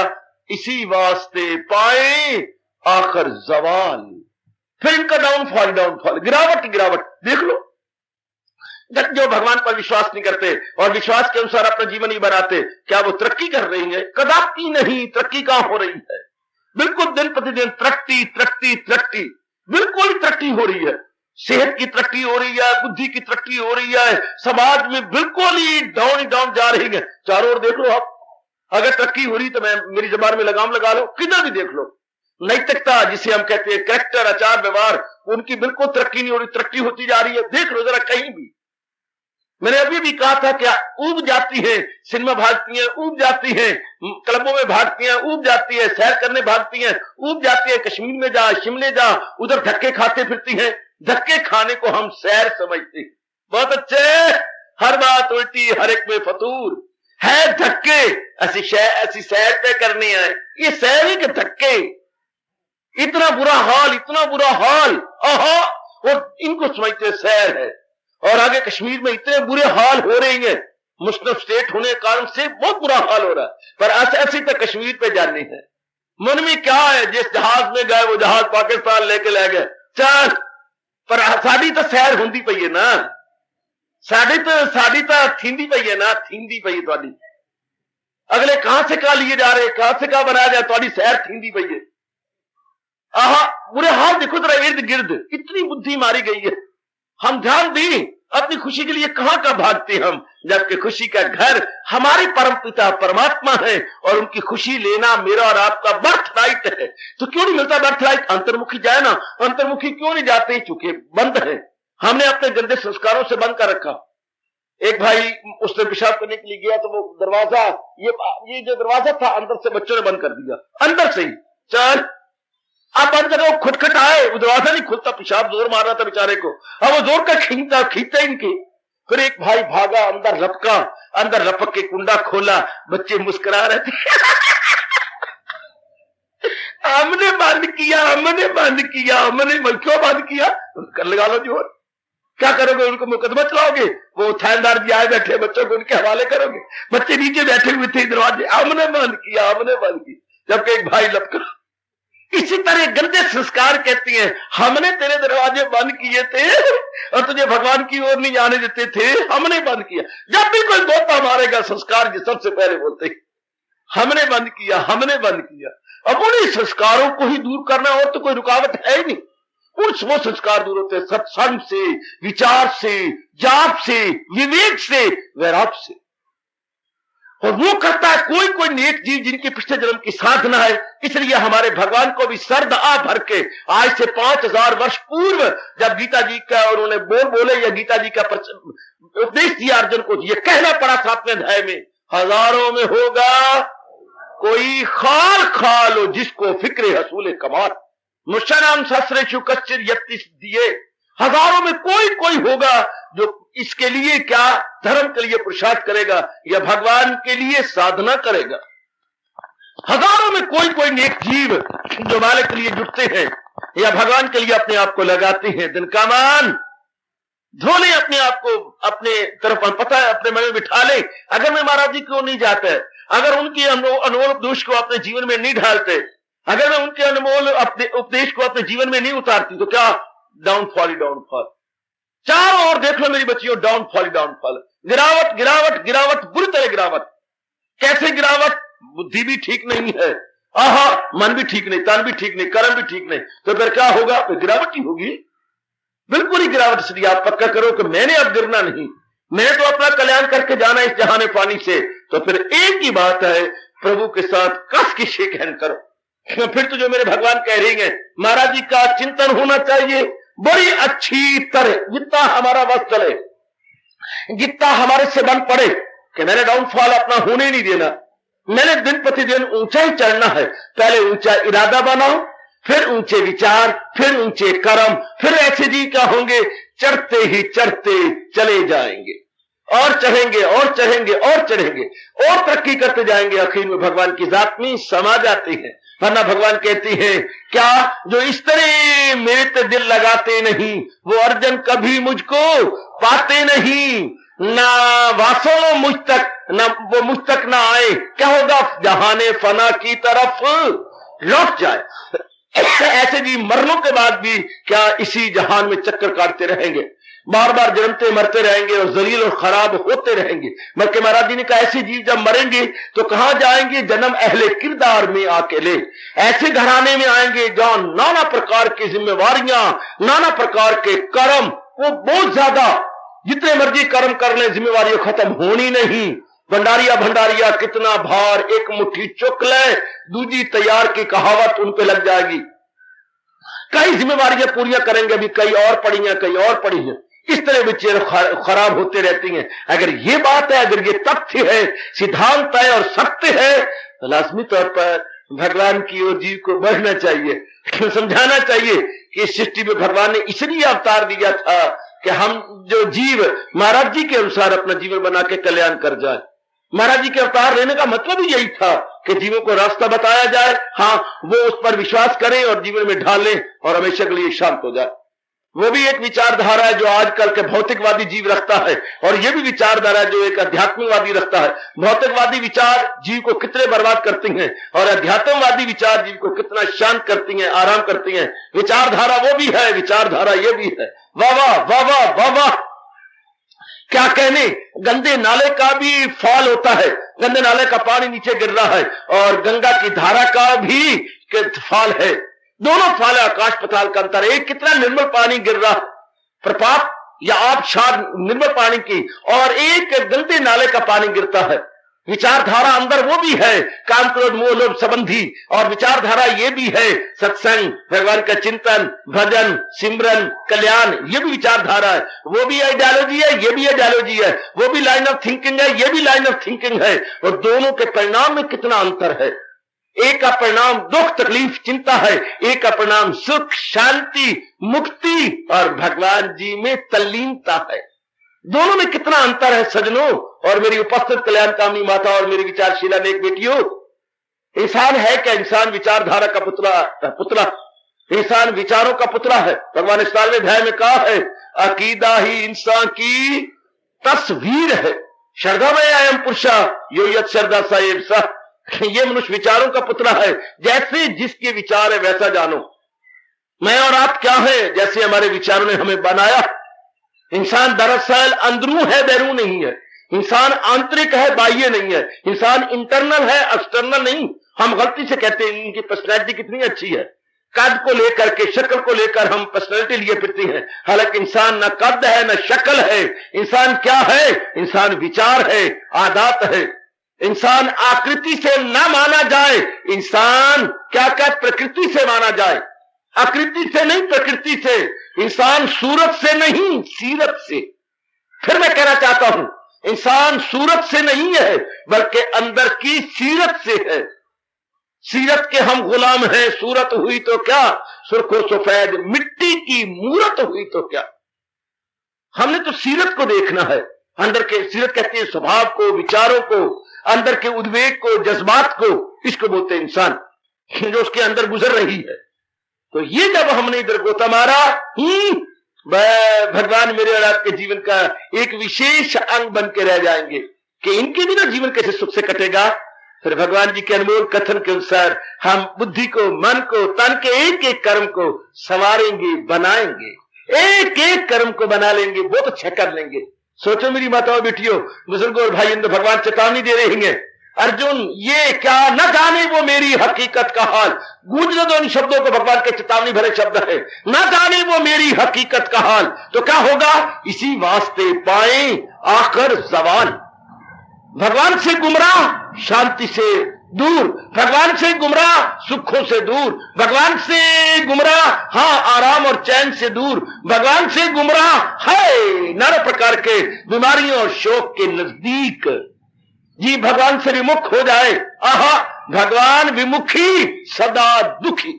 इसी वास्ते पाए आखिर जवाल, फिर इनका डाउनफॉल, गिरावट देख लो। जो भगवान पर विश्वास नहीं करते और विश्वास के अनुसार अपना जीवन नहीं बनाते, क्या वो तरक्की कर रही है? कदापि नहीं। तरक्की कहां हो रही है? बिल्कुल दिन प्रतिदिन तरक्की, बिल्कुल ही तरक्की हो रही है। सेहत की तरक्की हो रही है, बुद्धि की तरक्की हो रही है, समाज में बिल्कुल ही डाउन जा रही है। चारों ओर देख लो आप, अगर तरक्की हो रही तो मैं मेरी जबान में लगाम लगा लो, किधर भी देख लो। नैतिकता जिसे हम कहते हैं, कैरेक्टर, आचार व्यवहार, उनकी बिल्कुल तरक्की नहीं हो रही, तरक्की होती जा रही है। देख लो जरा कहीं भी। मैंने अभी भी कहा था क्या ऊब जाती है, सिनेमा भागती हैं, ऊब जाती हैं, क्लबों में भागती हैं, ऊब जाती है, सैर करने भागती हैं, ऊब जाती है, कश्मीर में जा, शिमले जा, उधर धक्के खाते फिरती हैं। धक्के खाने को हम सैर समझते हैं। बहुत अच्छे, हर बात उल्टी, हर एक में फतूर है। धक्के ऐसी सैर पे करनी है, ये सैर ही के धक्के। इतना बुरा हाल, आहा, और इनको समझते सैर है। और आगे कश्मीर में इतने बुरे हाल हो रहे हैं, मुस्लिम स्टेट होने के कारण से बहुत बुरा हाल हो रहा है, पर ऐसी तक कश्मीर पे जानी है। मन में क्या है, जिस जहाज में गए वो जहाज पाकिस्तान लेके ले गए, चल, पर साड़ी तो सैर होंदी पई है ना, साड़ी तो थींदी पई है ना, थींदी पई है थोड़ी। अगले कहां से कहां लिए जा रहे, कहां से कहां बनाया जाए, थोड़ी सैर थींदी पई है। आहा, बुरे हाल देखो जरा इर्द गिर्द, इतनी बुद्धि मारी गई है। हम ध्यान दें, अपनी खुशी के लिए कहां भागते हम, जबकि खुशी का घर हमारे परम पिता परमात्मा है, और उनकी खुशी लेना मेरा और आपका बर्थ राइट है। तो क्यों नहीं मिलता बर्थ राइट? अंतर्मुखी जाए ना। अंतर्मुखी क्यों नहीं जाते? चूंकि बंद है, हमने अपने गंदे संस्कारों से बंद कर रखा। एक भाई उसने पेशाब करने के लिए गया, तो वो दरवाजा, ये जो दरवाजा था, अंदर से बच्चों ने बंद कर दिया, अंदर से ही। चल आप बंद करो, खुटखट आए, वो दरवाजा नहीं खुलता, पेशाब जोर मार रहा था बेचारे को, अब वो जोर का खींचता इनके। फिर एक भाई भागा, अंदर लपक के कुंडा खोला, बच्चे मुस्कुरा रहे थे। हमने बंद किया, क्यों बंद किया? कर लगा लो जोर, क्या करोगे? उनको मुकदमा चलाओगे? वो थानेदार जी आए बैठे, बच्चों को उनके हवाले करोगे? बच्चे नीचे बैठे हुए थे दरवाजे, हमने बंद की। जबकि एक भाई लपका, इसी तरह गंदे संस्कार कहती हैं हमने तेरे दरवाजे बंद किए थे और तुझे भगवान की ओर नहीं जाने देते थे, हमने बंद किया। जब भी कोई तोता मारेगा संस्कार के सबसे पहले बोलते हैं हमने बंद किया, हमने बंद किया। अब उन्हीं संस्कारों को ही दूर करना और तो कोई रुकावट है ही नहीं। वो संस्कार दूर होते हैं सत्संग से, विचार से, जाप से, विवेक से, वैराग्य से। और वो करता है कोई कोई नेक जीव जिनके पिछले जन्म की साधना है। इसलिए हमारे भगवान को भी सर्द आ भर के आज से 5000 वर्ष पूर्व जब गीता जी का उन्होंने बोले या गीता जी का उपदेश दिया अर्जुन को, ये कहना पड़ा 7वें अध्याय में, हजारों में होगा कोई खाल खाल हो जिसको फिक्रे हसूले कमाल, मुशनाम सहस्रेषु कश्चित् यत्ति दिए। हजारों में कोई कोई होगा जो इसके लिए क्या धर्म के लिए पुरुषार्थ करेगा या भगवान के लिए साधना करेगा। हजारों में कोई कोई नेक जीव जो मालिक के लिए जुटते हैं या भगवान के लिए अपने आप को लगाते हैं। दिन का मान धो ले अपने आप को, अपने तरफ पता है अपने मन में बिठा ले। अगर मैं महाराज जी क्यों नहीं जाता है, अगर उनके अनमोल उपदेश को अपने जीवन में नहीं ढालते, अगर मैं उनके अनमोल उपदेश को अपने जीवन में नहीं उतारती तो क्या डाउनफॉल ही डाउनफॉल। चारों ओर देख लो मेरी बच्चियों, डाउनफॉल ही डाउनफॉल, गिरावट गिरावट गिरावट, बुरी तरह गिरावट। कैसे गिरावट? बुद्धि भी ठीक नहीं है, आहा मन भी ठीक नहीं, तन भी ठीक नहीं, कर्म भी ठीक नहीं, तो फिर क्या होगा? फिर गिरावट ही होगी, बिल्कुल ही गिरावट। इसलिए आप पक्का करो कि मैंने अब गिरना नहीं, मैंने तो अपना कल्याण करके जाना इस जहाने पानी से। तो फिर एक ही बात है, प्रभु के साथ कस की शेक हैंड करो। फिर तो जो मेरे भगवान कह रही हैं, महाराज जी का चिंतन होना चाहिए बड़ी अच्छी तरह, जितना हमारा बस चले, जितना हमारे से बन पड़े कि मैंने डाउनफॉल अपना होने नहीं देना, मैंने दिन प्रतिदिन ऊंचा ही चढ़ना है। पहले ऊंचा इरादा बनाओ, फिर ऊंचे विचार, फिर ऊंचे कर्म, फिर ऐसे जी क्या होंगे, चढ़ते ही चढ़ते चले जाएंगे और चढ़ेंगे और चढ़ेंगे और चढ़ेंगे और तरक्की करते जाएंगे। आखिर में भगवान की जात में समा जाते हैं। वरना भगवान कहती है क्या, जो इस तरह मेरे पे दिल लगाते नहीं वो अर्जुन कभी मुझको पाते नहीं, ना वासो मुझ तक, ना वो मुझ तक ना आए। क्या होगा? जहाने फना की तरफ लौट जाए। ऐसे जी मरनों के बाद भी क्या इसी जहान में चक्कर काटते रहेंगे, बार बार जन्मते मरते रहेंगे और जलील और खराब होते रहेंगे। बल्कि महाराज जी ने कहा ऐसे जीव जब मरेंगे तो कहां जाएंगे? जन्म अहले किरदार में अकेले, ऐसे घराने में आएंगे जहां नाना प्रकार की जिम्मेवारियां, नाना प्रकार के कर्म, वो बहुत ज्यादा, जितने मर्जी कर्म कर ले जिम्मेवारियां खत्म होनी नहीं। भंडारिया भंडारिया कितना भार एक मुट्ठी चुक ले, दूजी तैयार की कहावत उन पे लग जाएगी। कई जिम्मेवारियां पूरियां करेंगे, अभी कई और पड़ी हैं, कई और पड़ी हैं। इस तरह विचार खराब होते रहती हैं। अगर ये बात है, अगर ये तथ्य है, सिद्धांत है और सत्य है, तो लाजमी तौर पर भगवान की ओर जीव को बढ़ना चाहिए, समझाना चाहिए कि इस सृष्टि में भगवान ने इसलिए अवतार दिया था कि हम जो जीव महाराज जी के अनुसार अपना जीवन बना के कल्याण कर जाए। महाराज जी के अवतार लेने का मतलब ही यही था कि जीवों को रास्ता बताया जाए, हाँ वो उस पर विश्वास करें और जीवन में ढाल लें और हमेशा के लिए शांत हो जाए। वो भी एक विचारधारा है जो आजकल के भौतिकवादी जीव रखता है, और ये भी विचारधारा है जो एक अध्यात्मवादी रखता है। भौतिकवादी विचार जीव को कितने बर्बाद करती हैं और अध्यात्मवादी विचार जीव को कितना शांत करती हैं, आराम करती हैं। विचारधारा वो भी है, विचारधारा ये भी है। वाह वाह वाह वाह वाह वाह, क्या कहने। गंदे नाले का भी फॉल होता है, गंदे नाले का पानी नीचे गिर रहा है और गंगा की धारा का भी फॉल है। दोनों फॉल है, आकाश पताल का अंतर। एक कितना निर्मल पानी गिर रहा, प्रपात या आबशार निर्मल पानी की, और एक गंदे नाले का पानी गिरता है। विचारधारा अंदर वो भी है, काम क्रोध मोह लोभ संबंधी, और विचारधारा ये भी है सत्संग, भगवान का चिंतन, भजन, सिमरन, कल्याण, ये भी विचारधारा है। वो भी आइडियोलॉजी है, ये भी आइडियोलॉजी है। वो भी लाइन ऑफ थिंकिंग है, ये भी लाइन ऑफ थिंकिंग है। और दोनों के परिणाम में कितना अंतर है। एक का परिणाम दुख तकलीफ चिंता है, एक का परिणाम सुख शांति मुक्ति और भगवान जी में तल्लीनता है। दोनों में कितना अंतर है सजनों। और मेरी उपस्थित कल्याण कामनी माता और मेरी विचारशीला नेक बेटियों, इंसान है क्या? इंसान विचारधारा का पुतला, इंसान विचारों का पुतला है। भगवान इस 12वें अध्याय में कहा है, अकीदा ही इंसान की तस्वीर है। श्रद्धा में अयम पुरुषा यो यत श्रद्धा साहेब सा। ये मनुष्य विचारों का पुतला है, जैसे जिसके विचार है वैसा जानो। मैं और आप क्या है, जैसे हमारे विचारों ने हमें बनाया। इंसान दरअसल अंदरू है, बैरू नहीं है। इंसान आंतरिक है, बाह्य नहीं है। इंसान इंटरनल है, एक्सटर्नल नहीं। हम गलती से कहते हैं इनकी पर्सनैलिटी कितनी अच्छी है, कद को लेकर के, शक्ल को लेकर हम पर्सनैलिटी लिए फिरते हैं। हालांकि इंसान न कद है न शक्ल है। इंसान क्या है? इंसान विचार है, आदत है। इंसान आकृति से न माना जाए, इंसान क्या क्या प्रकृति से माना जाए। आकृति से नहीं, प्रकृति से। इंसान सूरत से नहीं, सीरत से। फिर मैं कहना चाहता हूं, इंसान सूरत से नहीं है बल्कि अंदर की सीरत से है। सीरत के हम गुलाम हैं। सूरत हुई तो क्या, सुर्खो सफेद मिट्टी की मूरत हुई तो क्या। हमने तो सीरत को देखना है, अंदर के। सीरत कहती है स्वभाव को, विचारों को, अंदर के उद्वेग को, जज्बात को। इसको बोलते हैं इंसान, जो उसके अंदर गुजर रही है। तो ये जब हमने इधर गोता मारा, भगवान मेरे और आपके जीवन का एक विशेष अंग बन के रह जाएंगे कि इनके बिना जीवन कैसे सुख से कटेगा। फिर भगवान जी के अनमोल कथन के अनुसार हम बुद्धि को, मन को, तन के एक एक कर्म को संवारेंगे, बनाएंगे। एक एक कर्म को बना लेंगे, बहुत अच्छा कर लेंगे। सोचो मेरी माताओं, बेटियों, बुजुर्गों और भाइयों, भगवान चेतावनी दे रहे हैं। अर्जुन, ये क्या न जाने वो मेरी हकीकत का हाल। गूंजने दो इन शब्दों को, भगवान के चेतावनी भरे शब्द है। न जाने वो मेरी हकीकत का हाल, तो क्या होगा? इसी वास्ते पाए आखिर जवाल। भगवान से गुमराह शांति से दूर, भगवान से गुमराह सुखों से दूर, भगवान से गुमराह आराम और चैन से दूर, भगवान से गुमराह है नाना प्रकार के बीमारियों और शोक के नजदीक। जी भगवान से विमुख हो जाए, भगवान विमुखी सदा दुखी।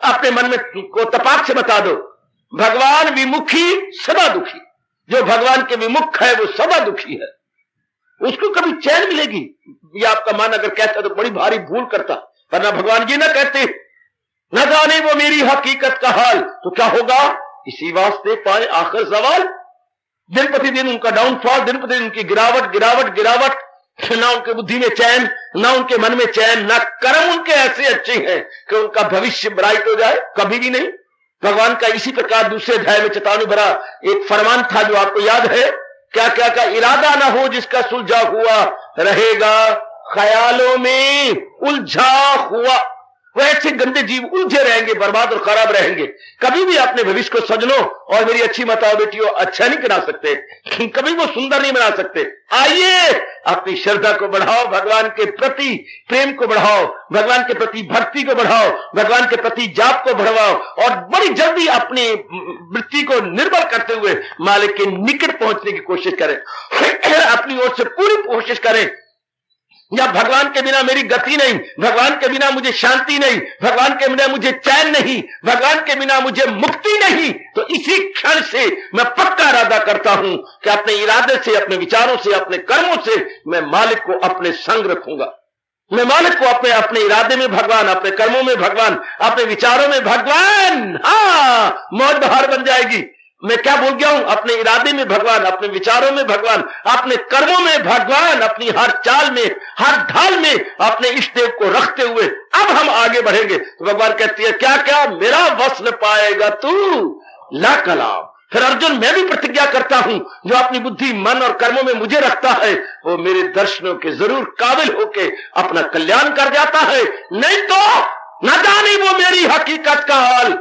अपने मन में को तपाक से बता दो, भगवान विमुखी सदा दुखी। जो भगवान के विमुख है वो सदा दुखी है। उसको कभी चैन मिलेगी? ये आपका मन अगर कहता तो बड़ी भारी भूल करता, वरना भगवान जी ना कहते न जाने वो मेरी हकीकत का हाल, तो क्या होगा? इसी वास्ते पाए आखिर सवाल। दिन प्रतिदिन उनका डाउनफॉल, दिन प्रतिदिन उनकी गिरावट गिरावट गिरावट। ना उनकी बुद्धि में चैन, ना उनके मन में चैन, ना कर्म उनके ऐसे अच्छे हैं कि उनका भविष्य ब्राइट हो जाए, कभी भी नहीं। भगवान का इसी प्रकार दूसरे अध्याय में चेतावनी भरा एक फरमान था जो आपको याद है। क्या क्या का इरादा ना हो जिसका सुलझा हुआ रहेगा, ख्यालों में उलझा हुआ। वो ऐसे गंदे जीव उलझे रहेंगे, बर्बाद और खराब रहेंगे। कभी भी अपने भविष्य को सजनों और मेरी अच्छी माताओं बेटियों अच्छा नहीं बना सकते, कभी वो सुंदर नहीं बना सकते। आइए अपनी श्रद्धा को बढ़ाओ, भगवान के प्रति प्रेम को बढ़ाओ, भगवान के प्रति भक्ति को बढ़ाओ, भगवान के प्रति जाप को बढ़ाओ और बड़ी जल्दी अपनी वृत्ति को निर्बल करते हुए मालिक के निकट पहुंचने की कोशिश करें। अपनी ओर से पूरी कोशिश करें। या भगवान के बिना मेरी गति नहीं, भगवान के बिना मुझे शांति नहीं, भगवान के बिना मुझे चैन नहीं, भगवान के बिना मुझे मुक्ति नहीं। तो इसी क्षण से मैं पक्का इरादा करता हूं कि अपने इरादे से, अपने विचारों से, अपने कर्मों से मैं मालिक को अपने संग रखूंगा। मैं मालिक को अपने इरादे में भगवान, अपने कर्मों में भगवान, अपने विचारों में भगवान। मौज बहार बन जाएगी। मैं क्या भूल गया हूं? अपने इरादे में भगवान, अपने विचारों में भगवान, अपने कर्मों में भगवान, अपनी हर चाल में, हर ढाल में अपने इष्ट देव को रखते हुए अब हम आगे बढ़ेंगे। तो भगवान कहती है क्या क्या मेरा वश न पाएगा तू ला कलाम। फिर अर्जुन, मैं भी प्रतिज्ञा करता हूं, जो अपनी बुद्धि, मन और कर्मों में मुझे रखता है वो मेरे दर्शनों के जरूर काबिल होके अपना कल्याण कर जाता है, नहीं तो न जाने वो मेरी हकीकत का हाल।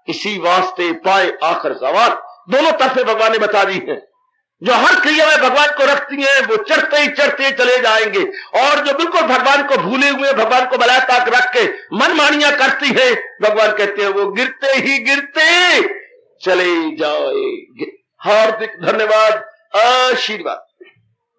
इसी वास्ते पाए आखिर सवाल। दोनों तरफे भगवान ने बता दी है। जो हर क्रिया में भगवान को रखती हैं वो चढ़ते ही चढ़ते चले जाएंगे, और जो बिल्कुल भगवान को भूले हुए, भगवान को बलाय ताक रख के मनमानियां करती है, भगवान कहते हैं वो गिरते ही गिरते चले जाएंगे। हार्दिक धन्यवाद, आशीर्वाद।